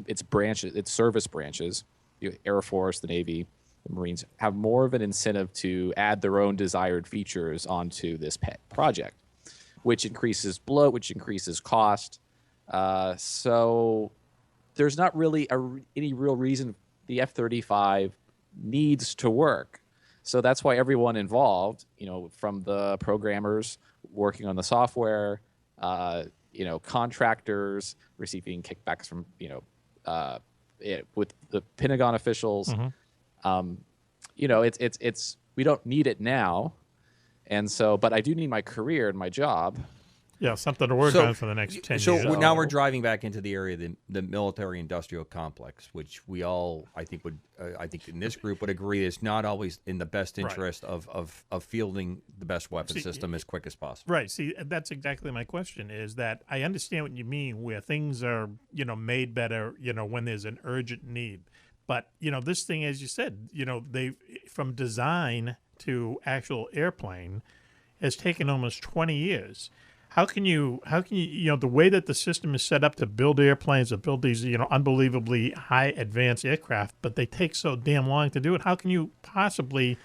its branches, its service branches, the Air Force, the Navy, the Marines, have more of an incentive to add their own desired features onto this pet project, which increases bloat, which increases cost. So there's not really any real reason the F-35 needs to work. So that's why everyone involved, from the programmers working on the software, contractors receiving kickbacks from, with the Pentagon officials, it's we don't need it now. And so, but I do need my career and my job. Yeah, something to work on for the next 10 years. So now we're driving back into the area of the military-industrial complex, which we all, I think, in this group would agree is not always in the best interest of fielding the best weapon system as quick as possible. Right. See, that's exactly my question, is that I understand what you mean where things are, made better, when there's an urgent need. But, this thing, as you said, they from design to actual airplane has taken almost 20 years. How can you, the way that the system is set up to build airplanes, to build these, unbelievably high advanced aircraft, but they take so damn long to do it? How can you possibly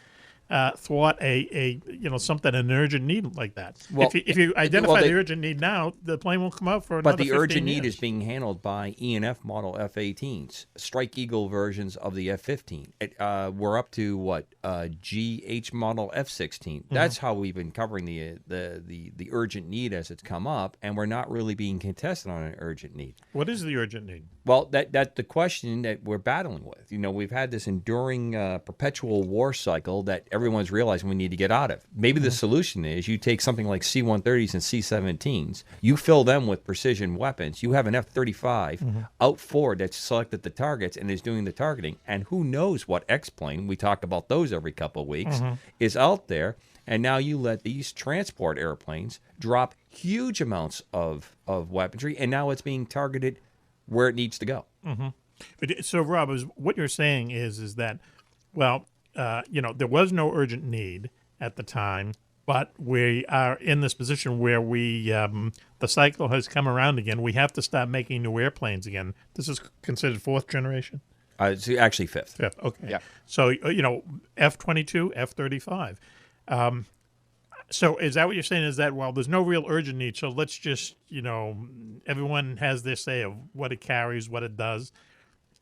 thwart an urgent need like that? Well, if you identify the urgent need now, the plane won't come out for another 15 years. But the urgent need is being handled by E&F model F-18s, Strike Eagle versions of the F-15. We're up to GH model F-16. That's how we've been covering the urgent need as it's come up, and we're not really being contested on an urgent need. What is the urgent need? Well, that's the question that we're battling with. We've had this enduring perpetual war cycle that everyone's realizing we need to get out of. Maybe the solution is you take something like C-130s and C-17s, you fill them with precision weapons, you have an F-35 out forward that's selected the targets and is doing the targeting, and who knows what X-plane, we talk about those every couple of weeks, is out there, and now you let these transport airplanes drop huge amounts of weaponry, and now it's being targeted where it needs to go. So, Rob, what you're saying is that, there was no urgent need at the time, but we are in this position where the cycle has come around again. We have to start making new airplanes again. This is considered fourth generation? It's actually fifth. Fifth, okay. Yeah. So, F-22, F-35. So is that what you're saying, is that, there's no real urgent need, so let's just, everyone has their say of what it carries, what it does.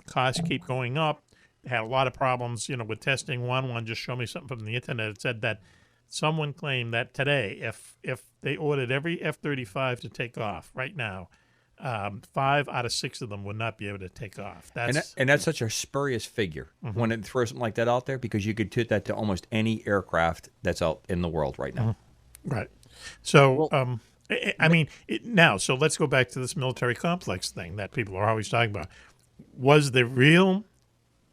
Costs keep going up. Had a lot of problems, with testing. Juan-Juan just showed me something from the internet. It said that someone claimed that today, if they ordered every F-35 to take off right now, 5 out of 6 of them would not be able to take off. And that's such a spurious figure when it throws something like that out there, because you could put that to almost any aircraft that's out in the world right now. Right. So, so let's go back to this military complex thing that people are always talking about. Was the real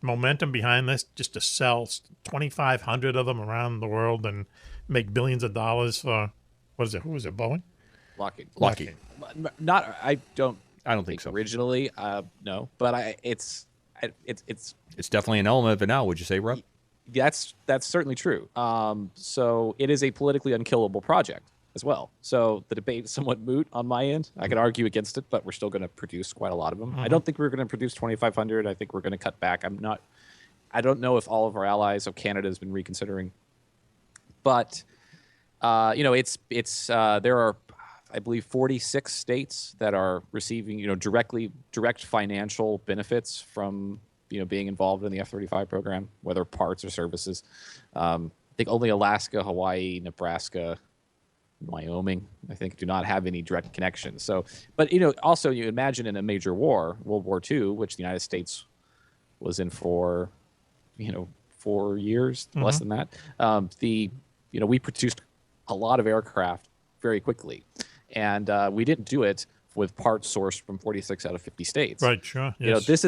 momentum behind this just to sell 2,500 of them around the world and make billions of dollars for, what is it? Who is it? Boeing? Lockheed. Not. I don't think so. Originally, no. But it's definitely an element of it now. Would you say, Rob? That's certainly true. So it is a politically unkillable project as well. So the debate is somewhat moot on my end. I could argue against it, but we're still going to produce quite a lot of them. I don't think we're going to produce 2,500. I think we're going to cut back. I don't know if all of our allies, so Canada has been reconsidering, but there are, I believe, 46 states that are receiving, direct financial benefits from, being involved in the F-35 program, whether parts or services. I think only Alaska, Hawaii, Nebraska, Wyoming, I think, do not have any direct connection. So, but, also you imagine in a major war, World War II, which the United States was in for, 4 years, less than that. We produced a lot of aircraft very quickly. And we didn't do it with parts sourced from 46 out of 50 states. Right, sure. Yes. This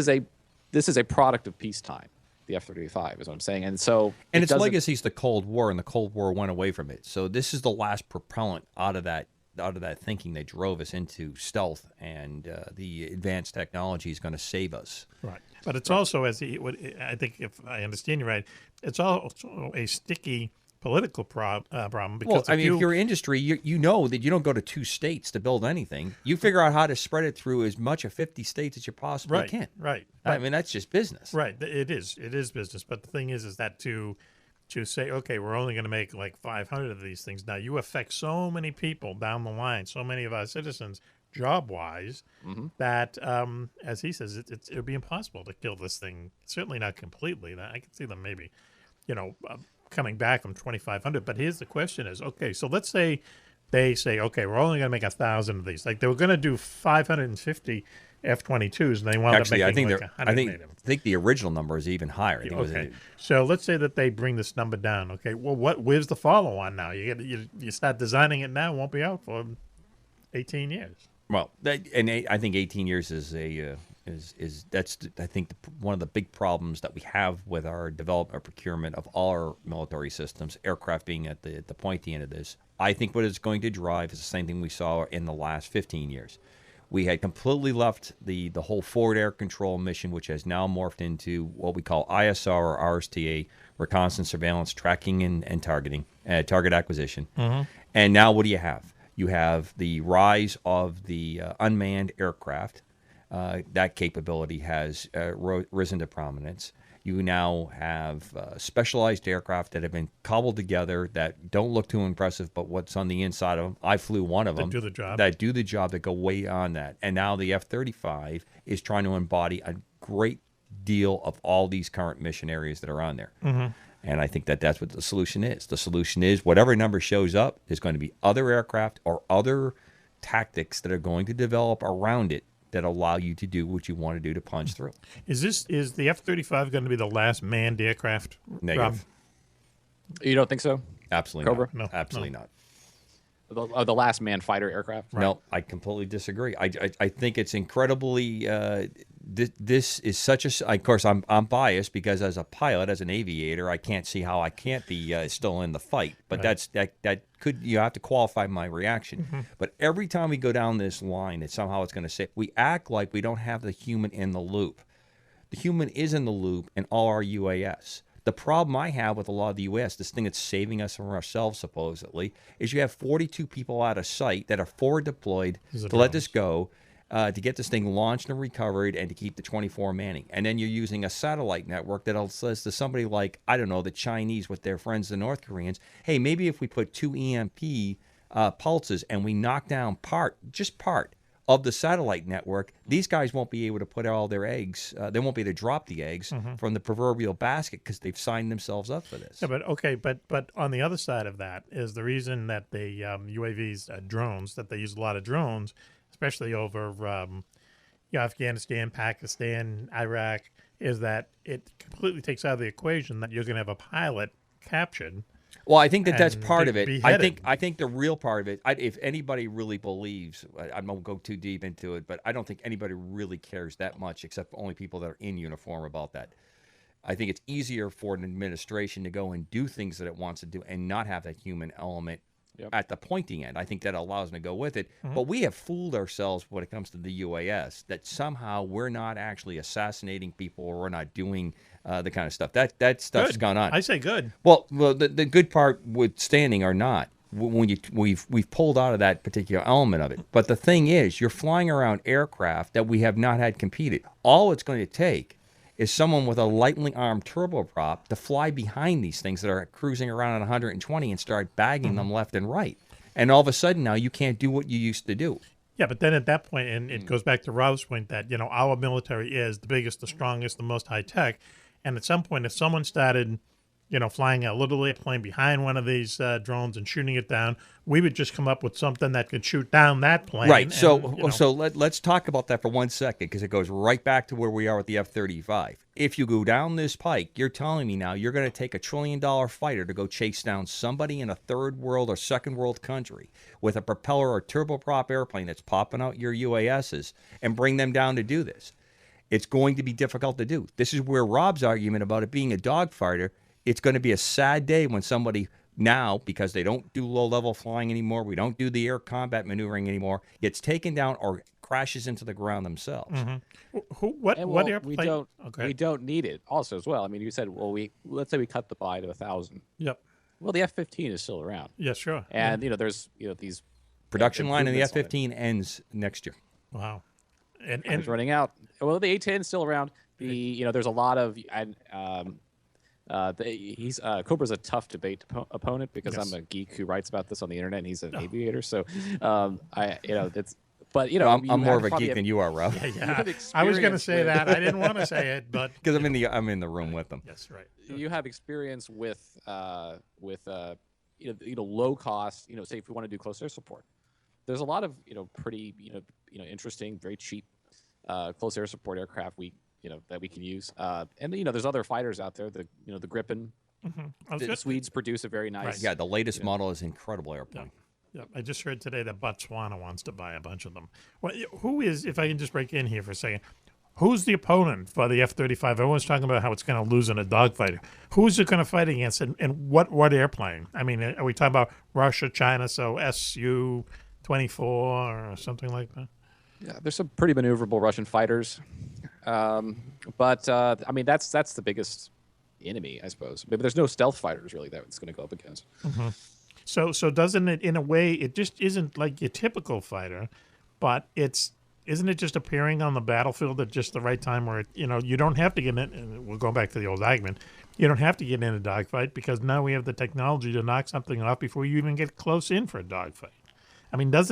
is a product of peacetime. The F-35 is what I'm saying, and so its legacy is the Cold War, and the Cold War went away from it. So this is the last propellant out of that of that thinking that drove us into stealth, and the advanced technology is going to save us. Right. But it's also, I think, if I understand you right, it's also a sticky political problem. Because Well, if you're industry, you know that you don't go to 2 states to build anything. You figure out how to spread it through as much of 50 states as you possibly can. Right. I mean, that's just business. Right. It is business. But the thing is that to say, okay, we're only going to make like 500 of these things. Now, you affect so many people down the line, so many of our citizens, job-wise, that, as he says, it would be impossible to kill this thing. Certainly not completely. I can see them maybe, coming back from 2,500. But here's the question is, okay, so let's say they say, okay, we're only going to make 1,000 of these. Like they were going to do 550 F-22s, and they wound up making like 100 I think the original number is even higher. I think okay, so let's say that they bring this number down. Okay, well, where's the follow-on now? You start designing it now, it won't be out for 18 years. Well, I think 18 years is that's I think one of the big problems that we have with our development or procurement of all our military systems, aircraft being at the pointy end of this. I think what it's going to drive is the same thing we saw in the last 15 years. We had completely left the whole forward air control mission, which has now morphed into what we call ISR or RSTA, reconnaissance, surveillance, tracking, and targeting, target acquisition. And now what do you have? You have the rise of the unmanned aircraft. That capability has risen to prominence. You now have specialized aircraft that have been cobbled together that don't look too impressive, but what's on the inside of them. I flew one of them. That do the job. That go way on that. And now the F-35 is trying to embody a great deal of all these current mission areas that are on there. And I think that's what the solution is. The solution is whatever number shows up, there's going to be other aircraft or other tactics that are going to develop around it that allow you to do what you want to do to punch through. Is the F-35 going to be the last manned aircraft? Negative. You don't think so? Absolutely Cobra? not. No, Absolutely not. The last manned fighter aircraft? No, I completely disagree. I think it's incredibly. This is such a. Of course, I'm biased because as a pilot, as an aviator, I can't see how I can't be still in the fight. But Right. that could you have to qualify my reaction. But every time we go down this line, it's going to say we act like we don't have the human in the loop. The human is in the loop in all our UAS. The problem I have with a lot of the U.S., this thing that's saving us from ourselves, supposedly, is you have 42 people out of sight that are forward deployed to let this go, to get this thing launched and recovered, and to keep the 24 manning. And then you're using a satellite network that says to somebody like, I don't know, the Chinese with their friends, the North Koreans, hey, maybe if we put 2 EMP pulses and we knock down part of the satellite network, these guys won't be able to put all their eggs. They won't be able to drop the eggs from the proverbial basket because they've signed themselves up for this. Yeah, but on the other side of that is the reason that the UAVs, drones, that they use a lot of drones, especially over Afghanistan, Pakistan, Iraq, is that it completely takes out of the equation that you're going to have a pilot captured. Well, I think that's and part of it. beheaded. I think the real part of it, if anybody really believes, I won't go too deep into it, but I don't think anybody really cares that much except only people that are in uniform about that. I think it's easier for an administration to go and do things that it wants to do and not have that human element at the pointing end. I think that allows them to go with it. But we have fooled ourselves when it comes to the UAS that somehow we're not actually assassinating people or we're not doing the kind of stuff. That stuff's Good. gone on. I say good. Well, the good part with standing or not, when we've pulled out of that particular element of it. But the thing is, you're flying around aircraft that we have not had competed. All it's going to take is someone with a lightly armed turboprop to fly behind these things that are cruising around at 120 and start bagging them left and right. And all of a sudden now you can't do what you used to do. Yeah, but then at that point, and it goes back to Rob's point that, our military is the biggest, the strongest, the most high-tech. And at some point, if someone started, flying a little airplane behind one of these drones and shooting it down, we would just come up with something that could shoot down that plane. Right. And, So let's talk about that for 1 second because it goes right back to where we are with the F-35. If you go down this pike, you're telling me now you're going to take $1 trillion fighter to go chase down somebody in a third world or second world country with a propeller or turboprop airplane that's popping out your UASs and bring them down to do this. It's going to be difficult to do. This is where Rob's argument about it being a dogfighter, it's going to be a sad day when somebody now, because they don't do low-level flying anymore, we don't do the air combat maneuvering anymore, gets taken down or crashes into the ground themselves. What airplane? We don't need it also as well. I mean, you said, well, let's say we cut the buy to 1,000. Yep. Well, the F-15 is still around. Yeah, sure. And there's these production line of the F-15 ends next year. Wow. And it's running out. Well, the A-10 is still around. There's a lot of Cobra's a tough debate opponent because I'm a geek who writes about this on the internet, and he's an aviator. So I'm more of a geek than you are, Rob. Yeah. I was going to say that. I didn't want to say it, but because I'm in the room with them. That's right. You have experience with low cost. Say if we want to do close air support, there's a lot of pretty interesting, very cheap close air support aircraft that we can use. And there's other fighters out there. The Gripen. The Swedes produce a very nice. Right. Yeah, the latest model is incredible airplane. Yeah, I just heard today that Botswana wants to buy a bunch of them. Well, who is, if I can just break in here for a second, who's the opponent for the F-35? Everyone's talking about how it's going to lose in a dogfight. Who's it going to fight against, and what airplane? I mean, are we talking about Russia, China, so Su-24 or something like that? Yeah, there's some pretty maneuverable Russian fighters. But I mean, that's the biggest enemy, I suppose. Maybe there's no stealth fighters, really, that it's going to go up against. So doesn't it, in a way, it just isn't like your typical fighter, but isn't it just appearing on the battlefield at just the right time where, you don't have to get in, and we'll go back to the old argument, you don't have to get in a dogfight because now we have the technology to knock something off before you even get close in for a dogfight. I mean, I'm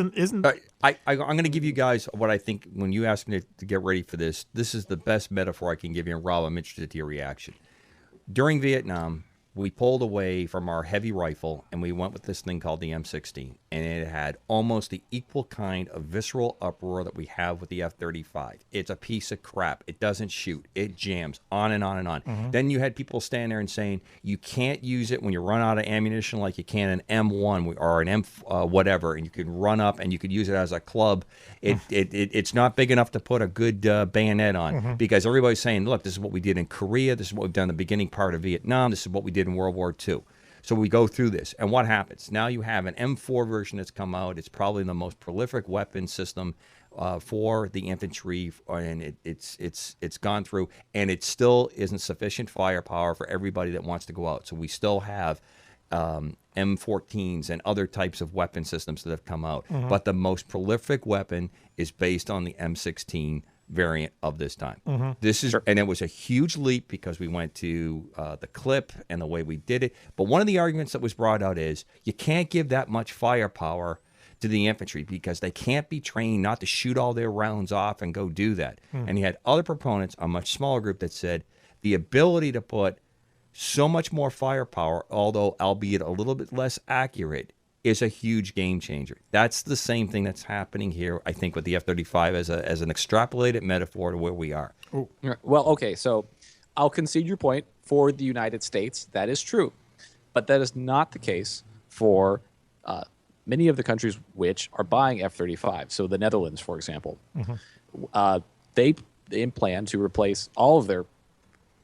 going to give you guys what I think when you asked me to get ready for this. This is the best metaphor I can give you, and Rob, I'm interested to your reaction. During Vietnam, we pulled away from our heavy rifle, and we went with this thing called the M16, and it had almost the equal kind of visceral uproar that we have with the F-35. It's a piece of crap. It doesn't shoot. It jams, on and on and on. Then you had people stand there and saying, you can't use it when you run out of ammunition like you can an M1 or an M whatever, and you can run up and you could use it as a club. It's not big enough to put a good bayonet on because everybody's saying, look, this is what we did in Korea. This is what we've done in the beginning part of Vietnam. This is what we did in World War II. So we go through this, and what happens? Now you have an M4 version that's come out. It's probably the most prolific weapon system for the infantry, and it's gone through, and it still isn't sufficient firepower for everybody that wants to go out. So we still have M14s and other types of weapon systems that have come out. But the most prolific weapon is based on the M16 variant of this time. And it was a huge leap because we went to the clip and the way we did it. But one of the arguments that was brought out is you can't give that much firepower to the infantry because they can't be trained not to shoot all their rounds off and go do that. And you had other proponents, a much smaller group, that said the ability to put so much more firepower, although albeit a little bit less accurate, is a huge game changer. That's the same thing that's happening here, I think, with the F-35 as an extrapolated metaphor to where we are. Well, okay, so I'll concede your point. For the United States, that is true. But that is not the case for many of the countries which are buying F-35. So the Netherlands, for example. They plan to replace all of their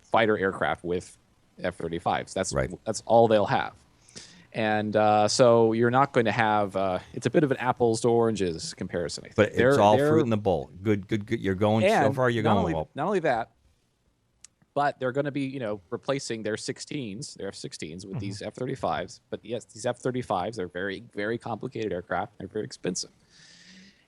fighter aircraft with F-35s. That's all they'll have. And so you're not going to have it's a bit of an apples to oranges comparison. I think. But it's all fruit in the bowl. Good. You're going so far. You're going well. Not only that, but they're going to be replacing their F-16s with these F-35s. But yes, these F-35s, they're very, very complicated aircraft. They're very expensive,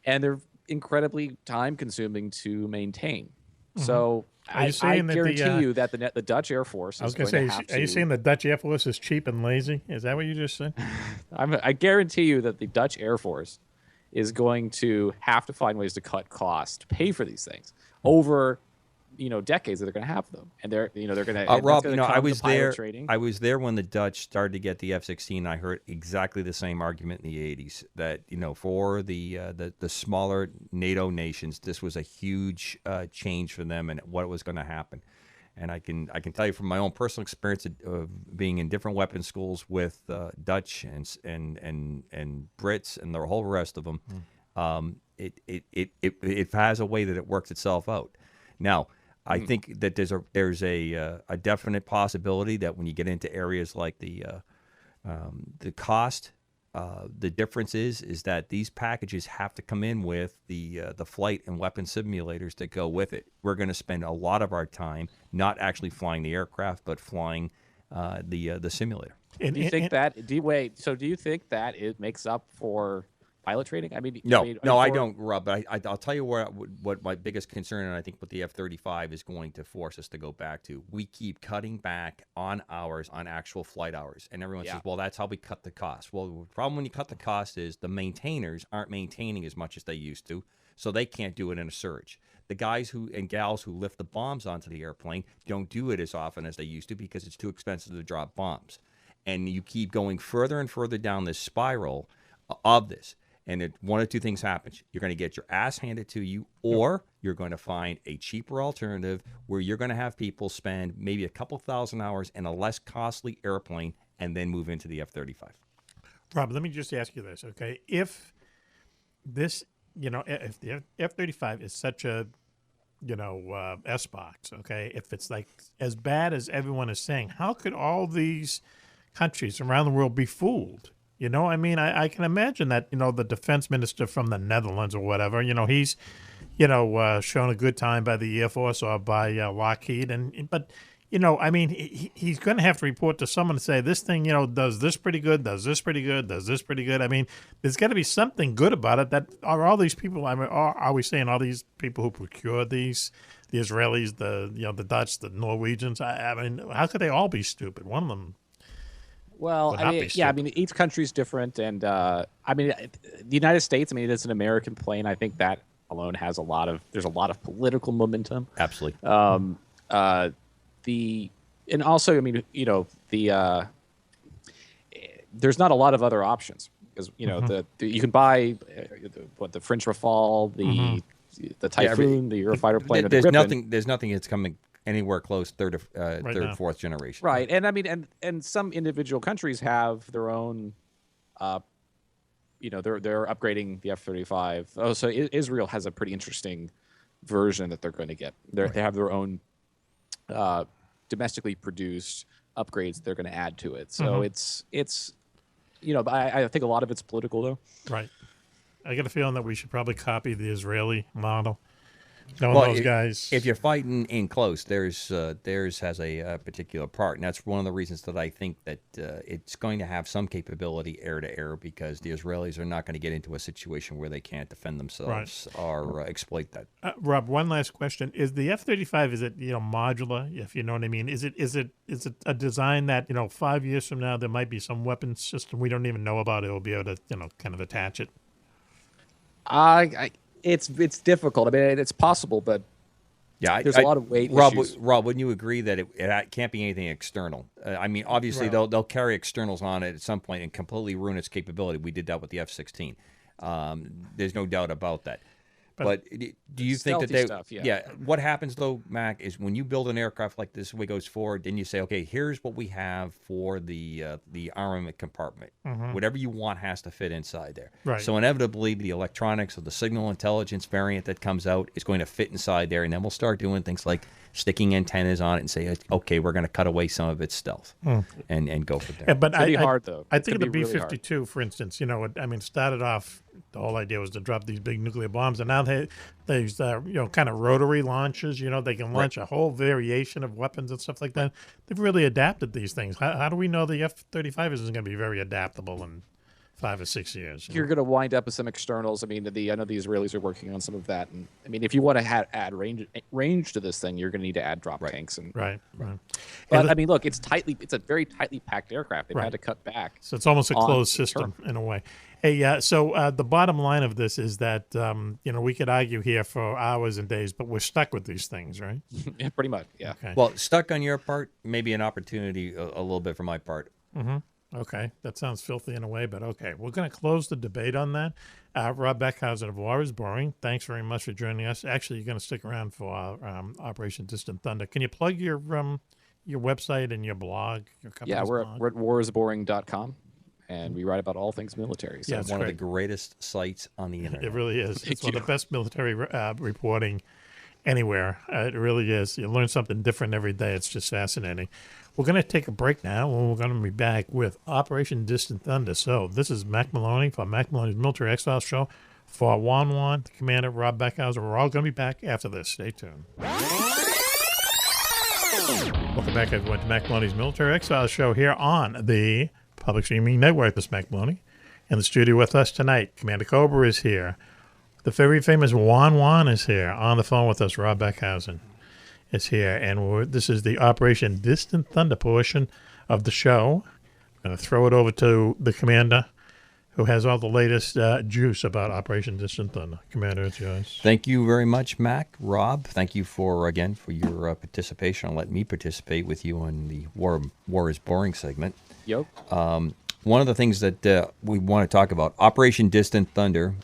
and they're incredibly time consuming to maintain. So I guarantee you that the Dutch Air Force is going to have to... Are you saying the Dutch Air Force is cheap and lazy? Is that what you just said? I guarantee you that the Dutch Air Force is going to have to find ways to cut costs to pay for these things over decades that they're going to have them, and they're going to. Rob, I was there. I was there when the Dutch started to get the F-16. I heard exactly the same argument in the '80s that for the smaller NATO nations, this was a huge change for them and what was going to happen. And I can tell you from my own personal experience of being in different weapons schools with Dutch and Brits and the whole rest of them, it has a way that it works itself out. Now, I think that there's a definite possibility that when you get into areas like the The cost, the difference is that these packages have to come in with the flight and weapon simulators that go with it. We're going to spend a lot of our time not actually flying the aircraft, but flying the simulator. Do you think that? Do you think that it makes up for pilot training? I mean, no, I don't, Rob. But I'll tell you what my biggest concern, and I think what the F-35 is going to force us to go back to. We keep cutting back on hours, on actual flight hours, and everyone says, "Well, that's how we cut the cost." Well, the problem when you cut the cost is the maintainers aren't maintaining as much as they used to, so they can't do it in a surge. The guys and gals who lift the bombs onto the airplane don't do it as often as they used to because it's too expensive to drop bombs. And you keep going further and further down this spiral of this. And one of two things happens. You're going to get your ass handed to you, or you're going to find a cheaper alternative where you're going to have people spend maybe a couple thousand hours in a less costly airplane and then move into the F-35. Rob, let me just ask you this, okay? If this, if the F-35 is such a, S-box, okay? If it's like as bad as everyone is saying, how could all these countries around the world be fooled? I can imagine that, the defense minister from the Netherlands or whatever, he's, shown a good time by the Air Force or by Lockheed. But he's going to have to report to someone and say, this thing, does this pretty good, does this pretty good, does this pretty good. I mean, there's got to be something good about it. That are all these people, are we saying all these people who procure these, the Israelis, the Dutch, the Norwegians, I mean, how could they all be stupid? One of them. Well, each country's different, and the United States. It's an American plane. I think that alone has there's a lot of political momentum. Absolutely. There's not a lot of other options because you can buy the French Rafale, the Typhoon, the Eurofighter plane. There's nothing that's coming anywhere close third, fourth generation. Right. And and some individual countries have their own, they're upgrading the F-35. Oh, so Israel has a pretty interesting version that they're going to get. They have their own domestically produced upgrades they're going to add to it. So it's I think a lot of it's political though. Right. I get a feeling that we should probably copy the Israeli model. Those guys. If you're fighting in close, theirs has a particular part, and that's one of the reasons that I think that it's going to have some capability air to air because the Israelis are not going to get into a situation where they can't defend themselves or exploit that. Rob, one last question: is the F-35 is it modular? If you know what I mean, is it a design that 5 years from now there might be some weapon system we don't even know about? It will be able to kind of attach it. It's difficult. It's possible, but there's a lot of weight issues. Rob, wouldn't you agree that it can't be anything external? Obviously they'll carry externals on it at some point and completely ruin its capability. We did that with the F-16. There's no doubt about that. But do you think that stuff, what happens though, Mac, is when you build an aircraft like this, way goes forward, then you say, okay, here's what we have for the armament compartment. Whatever you want has to fit inside there. Right. So inevitably, the electronics or the signal intelligence variant that comes out is going to fit inside there, and then we'll start doing things like sticking antennas on it and say, okay, we're going to cut away some of its stealth and go from there. Yeah, but it's pretty hard though. I think of the B-52, for instance. Started off. The whole idea was to drop these big nuclear bombs, and now there's kind of rotary launches. They can launch a whole variation of weapons and stuff like that. They've really adapted these things. How do we know the F-35 isn't going to be very adaptable in 5 or 6 years? You're going to wind up with some externals. I know the Israelis are working on some of that, and if you want to add range to this thing, you're going to need to add drop tanks and right. But look, it's a very tightly packed aircraft. They've had to cut back, so it's almost a closed system in a way. Hey, so the bottom line of this is that we could argue here for hours and days, but we're stuck with these things, right? Yeah, pretty much. Yeah. Okay. Well, stuck on your part, maybe an opportunity a little bit for my part. Okay, that sounds filthy in a way, but okay. We're going to close the debate on that. Rob Beckhausen of War is Boring, thanks very much for joining us. Actually, you're going to stick around for Operation Distant Thunder. Can you plug your website and your blog? Your company's we're blog? we're at warisboring.com, and we write about all things military. So it's one of the greatest sites on the internet. It really is. It's one of the best military reporting anywhere. It really is. You learn something different every day. It's just fascinating. We're going to take a break now, and we're going to be back with Operation Distant Thunder. So this is Mack Maloney for Mack Maloney's Military X-Files Show. For Juan-Juan, the commander, Rob Beckhauser, we're all going to be back after this. Stay tuned. Welcome back, everyone, to Mack Maloney's Military X-Files Show here on the Public Streaming Network. This is Mack Maloney. In the studio with us tonight, Commander Cobra is here. The very famous Juan-Juan is here. On the phone with us, Rob Beckhausen is here. And this is the Operation Distant Thunder portion of the show. I'm going to throw it over to the commander, who has all the latest juice about Operation Distant Thunder. Commander, it's yours. Thank you very much, Mac. Rob, thank you for your participation and letting me participate with you on the War is Boring segment. Yep. One of the things that we want to talk about, Operation Distant Thunder,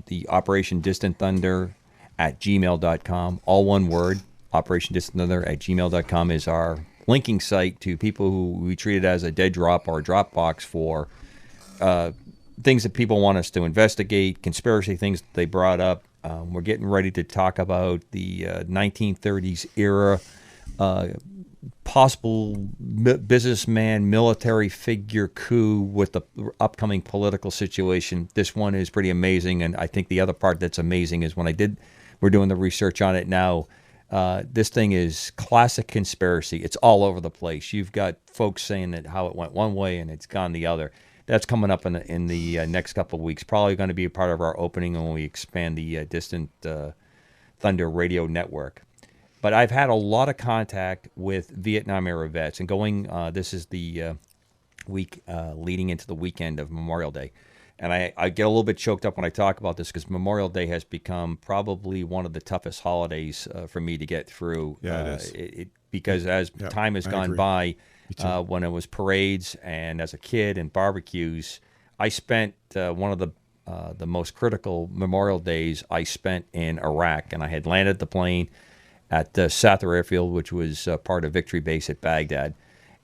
the Operation Distant Thunder at gmail.com, all one word, Operation Distant Thunder at gmail.com is our linking site to people who we treated as a dead drop or a drop box for things that people want us to investigate, conspiracy things that they brought up. We're getting ready to talk about the 1930s era, possible businessman, military figure coup with the upcoming political situation. This one is pretty amazing, and I think the other part that's amazing is we're doing the research on it now. This thing is classic conspiracy. It's all over the place. You've got folks saying that how it went one way and it's gone the other. That's coming up in the next couple of weeks. Probably going to be a part of our opening when we expand the Distant Thunder radio network. But I've had a lot of contact with Vietnam-era vets, and this is the week leading into the weekend of Memorial Day. And I get a little bit choked up when I talk about this because Memorial Day has become probably one of the toughest holidays for me to get through. Yeah, it is. Because as time has gone by, when it was parades and as a kid and barbecues, I spent one of the most critical Memorial Days I spent in Iraq. And I had landed the plane at Sather Airfield, which was part of Victory Base at Baghdad.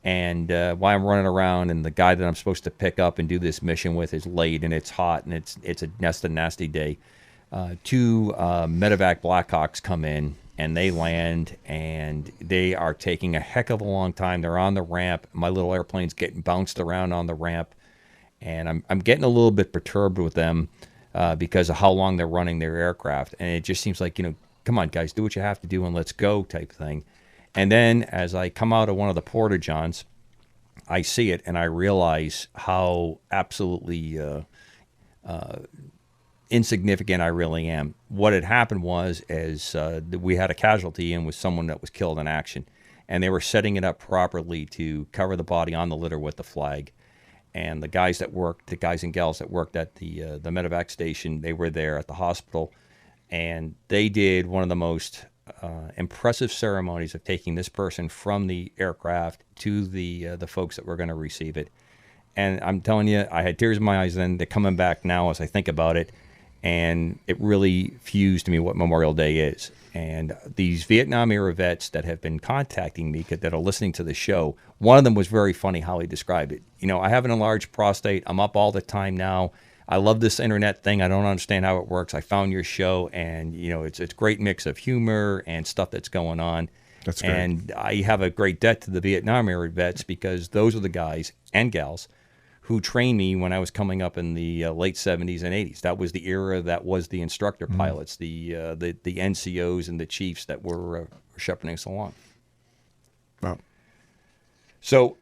And while I'm running around, and the guy that I'm supposed to pick up and do this mission with is late, and it's hot, and it's a nasty day. Two medevac Blackhawks come in, and they land, and they are taking a heck of a long time. They're on the ramp. My little airplane's getting bounced around on the ramp, and I'm getting a little bit perturbed with them because of how long they're running their aircraft. And it just seems like, come on, guys, do what you have to do and let's go type thing. And then as I come out of one of the porta-johns, I see it and I realize how absolutely insignificant I really am. What had happened was we had a casualty and was someone that was killed in action. And they were setting it up properly to cover the body on the litter with the flag. And the guys and gals that worked at the medevac station, they were there at the hospital. And they did one of the most impressive ceremonies of taking this person from the aircraft to the folks that were going to receive it. And I'm telling you, I had tears in my eyes then. They're coming back now as I think about it. And it really fused me what Memorial Day is. And these Vietnam-era vets that have been contacting me, that are listening to the show, one of them was very funny how he described it. I have an enlarged prostate. I'm up all the time now. I love this internet thing. I don't understand how it works. I found your show, and it's a great mix of humor and stuff that's going on. That's great. And I have a great debt to the Vietnam-era vets because those are the guys and gals who trained me when I was coming up in the late 70s and 80s. That was the era that was the instructor pilots, the NCOs and the chiefs that were shepherding us along. Wow. So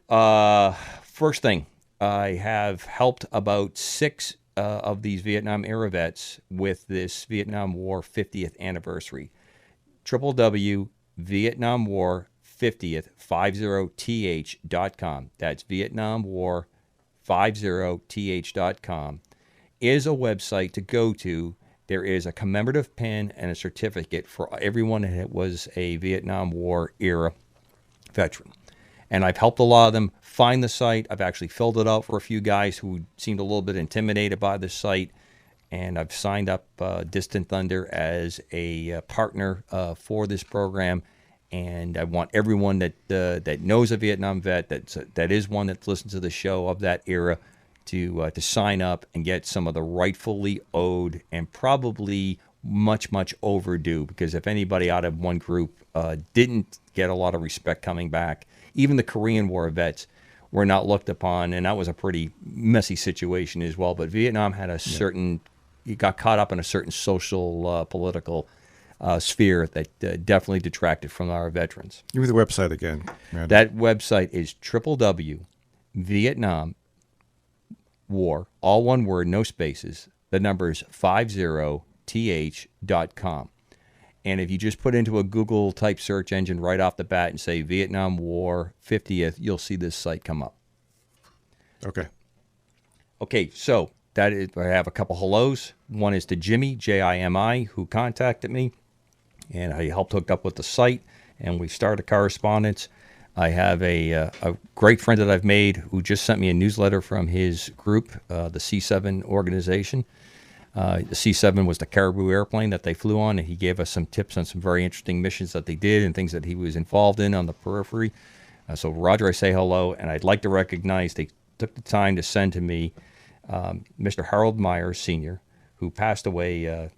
first thing, I have helped about 6 of these Vietnam-era vets with this Vietnam War 50th anniversary. www.vietnamwar50th50th.com. That's vietnamwar50th.com is a website to go to. There is a commemorative pin and a certificate for everyone that was a Vietnam War era veteran. And I've helped a lot of them find the site. I've actually filled it out for a few guys who seemed a little bit intimidated by the site. And I've signed up Distant Thunder as a partner for this program. And I want everyone that knows a Vietnam vet, that is one that listens to the show of that era, to sign up and get some of the rightfully owed and probably much, much overdue, because if anybody out of one group didn't get a lot of respect coming back, even the Korean War vets were not looked upon, and that was a pretty messy situation as well. But Vietnam had a certain, you got caught up in a certain social, political sphere that definitely detracted from our veterans. Give me the website again, Randy. That website is www.vietnamwar, all one word, no spaces. The number is 50th.com. And if you just put into a Google type search engine right off the bat and say Vietnam War 50th, you'll see this site come up. Okay. Okay, so that is, I have a couple hellos. One is to Jimmy, Jimi, who contacted me, and I helped hook up with the site, and we started a correspondence. I have a great friend that I've made who just sent me a newsletter from his group, the C7 organization. The C7 was the Caribou airplane that they flew on, and he gave us some tips on some very interesting missions that they did and things that he was involved in on the periphery. So, Roger, I say hello, and I'd like to recognize they took the time to send to me Mr. Harold Myers, Sr., who passed away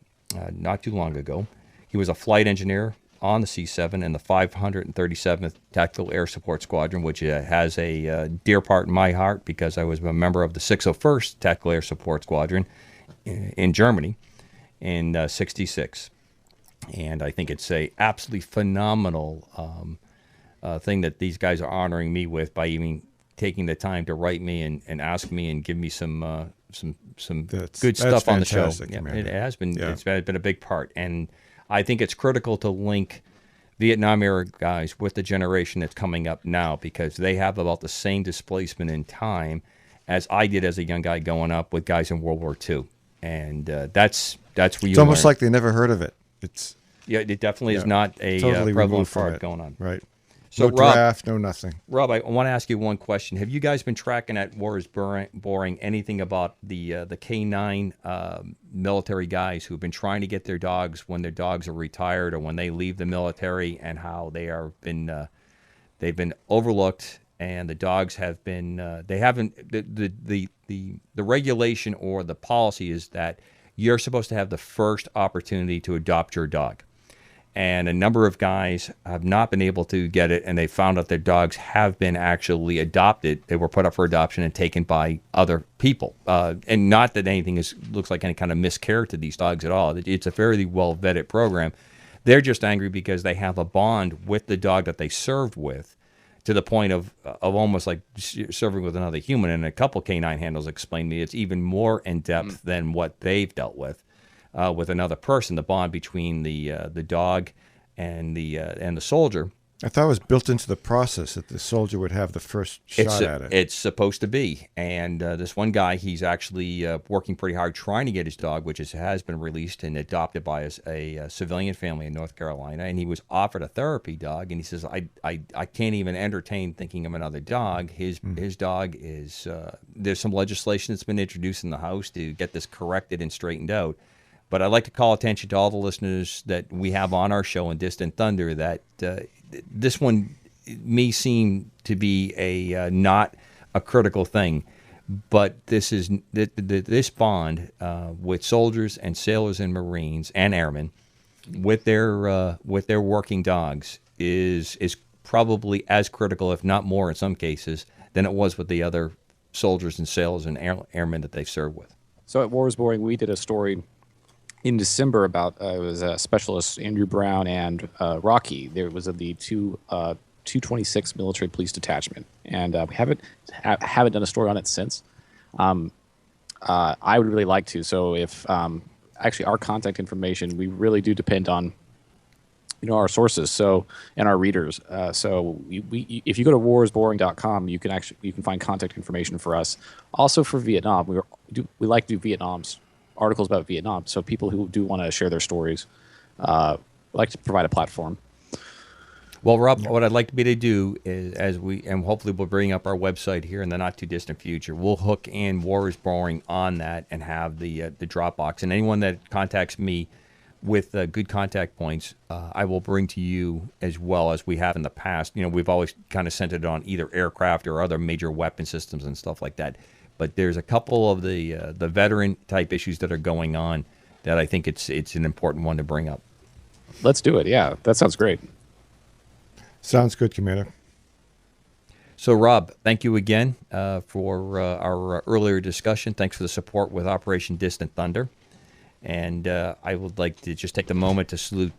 not too long ago. He was a flight engineer on the C7 in the 537th Tactical Air Support Squadron, which has a dear part in my heart because I was a member of the 601st Tactical Air Support Squadron in Germany in 66. And I think it's a absolutely phenomenal thing that these guys are honoring me with by even taking the time to write me and ask me and give me some good stuff on the show. Yeah, it has been. Yeah. It's been a big part, and I think it's critical to link Vietnam era guys with the generation that's coming up now, because they have about the same displacement in time as I did as a young guy going up with guys in World War II. And that's where you. It's almost like they never heard of it. It definitely is not a totally prevalent part going on. Right. So no draft, no nothing. Rob, I want to ask you one question. Have you guys been tracking at War is Boring anything about the K9 military guys who've been trying to get their dogs when their dogs are retired or when they leave the military, and how they've been overlooked, and the dogs have been the regulation or the policy is that you're supposed to have the first opportunity to adopt your dog. And a number of guys have not been able to get it, and they found out their dogs have been actually adopted. They were put up for adoption and taken by other people. And not that anything looks like any kind of miscare to these dogs at all. It's a fairly well-vetted program. They're just angry because they have a bond with the dog that they served with, to the point of almost like serving with another human. And a couple K9 handlers explained to me it's even more in-depth than what they've dealt with another person, the bond between the dog and the soldier. I thought it was built into the process that the soldier would have the first shot at it. It's supposed to be. And this one guy, he's actually working pretty hard trying to get his dog, which has been released and adopted by a civilian family in North Carolina. And he was offered a therapy dog, and he says, I can't even entertain thinking of another dog. His dog is, there's some legislation that's been introduced in the House to get this corrected and straightened out. But I'd like to call attention to all the listeners that we have on our show in Distant Thunder that this one may seem to be not a critical thing, but this is this bond with soldiers and sailors and Marines and airmen with their working dogs is probably as critical, if not more in some cases, than it was with the other soldiers and sailors and airmen that they've served with. So at War is Boring, we did a story in December about it was specialists Andrew Brown and Rocky. There was the 226 Military Police Detachment, and we haven't done a story on it since. I would really like to. So if actually our contact information, we really do depend on our sources, and our readers. So if you go to warisboring.com, you can find contact information for us. Also for Vietnam, we like to do Vietnam's articles about Vietnam, so people who do want to share their stories, like to provide a platform. Well, Rob, what I'd like to be to do is, and hopefully we'll bring up our website here in the not too distant future, we'll hook in War is Boring on that and have the Dropbox. And anyone that contacts me with good contact points, I will bring to you as well as we have in the past. We've always kind of centered on either aircraft or other major weapon systems and stuff like that. But there's a couple of the veteran type issues that are going on that I think it's an important one to bring up. Let's do it. Yeah, that sounds great. Sounds good, Commander. So, Rob, thank you again for our earlier discussion. Thanks for the support with Operation Distant Thunder. And I would like to just take the moment to salute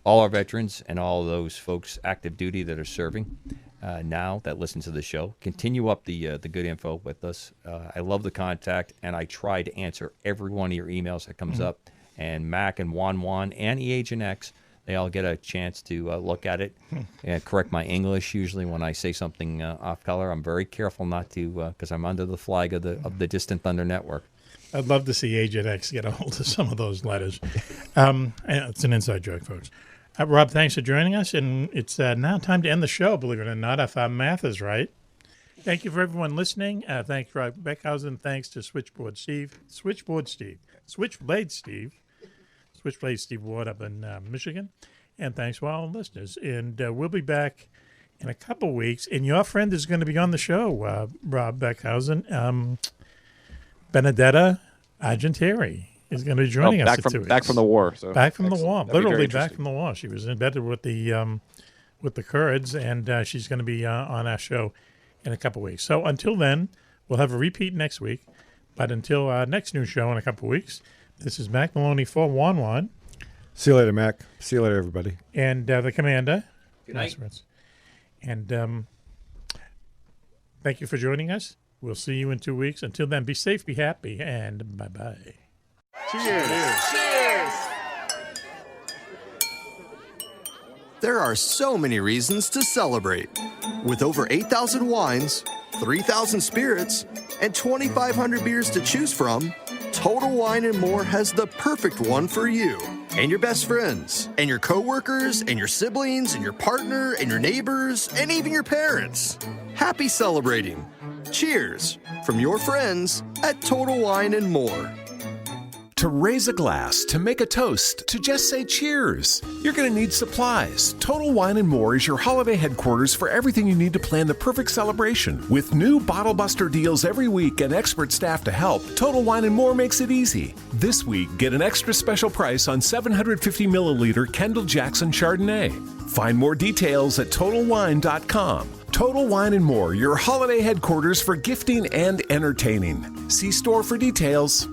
all our veterans and all those folks active duty that are serving now that listen to the show. Continue up the good info with us. I love the contact, and I try to answer every one of your emails that comes up. And Mack and Juan-Juan and Agent X, they all get a chance to look at it and correct my English. Usually when I say something off color, I'm very careful not to, because I'm under the flag of the Distant Thunder Network. I'd love to see Agent X get a hold of some of those letters. It's an inside joke, folks. Rob, thanks for joining us, and it's now time to end the show, believe it or not, if our math is right. Thank you for everyone listening. Thanks, Rob Beckhausen. Thanks to Switchblade Steve Ward up in Michigan. And thanks to all listeners. And we'll be back in a couple weeks. And your friend is going to be on the show, Rob Beckhausen. Benedetta Argentieri is going to be joining us in 2 weeks. Back from the war. So back from the war. That'd be Literally very back from the war. She was embedded with the Kurds, and she's going to be on our show in a couple weeks. So until then, we'll have a repeat next week. But until our next new show in a couple weeks, this is Mack Maloney for Juan-Juan. See you later, Mac. See you later, everybody. And the commander. Good night. And thank you for joining us. We'll see you in 2 weeks. Until then, be safe, be happy, and bye-bye. Cheers. Cheers. There are so many reasons to celebrate. With over 8,000 wines, 3,000 spirits, and 2,500 beers to choose from, Total Wine & More has the perfect one for you and your best friends and your coworkers and your siblings and your partner and your neighbors and even your parents. Happy celebrating. Cheers from your friends at Total Wine & More. To raise a glass, to make a toast, to just say cheers. You're going to need supplies. Total Wine & More is your holiday headquarters for everything you need to plan the perfect celebration. With new Bottle Buster deals every week and expert staff to help, Total Wine & More makes it easy. This week, get an extra special price on 750 milliliter Kendall Jackson Chardonnay. Find more details at TotalWine.com. Total Wine & More, your holiday headquarters for gifting and entertaining. See store for details.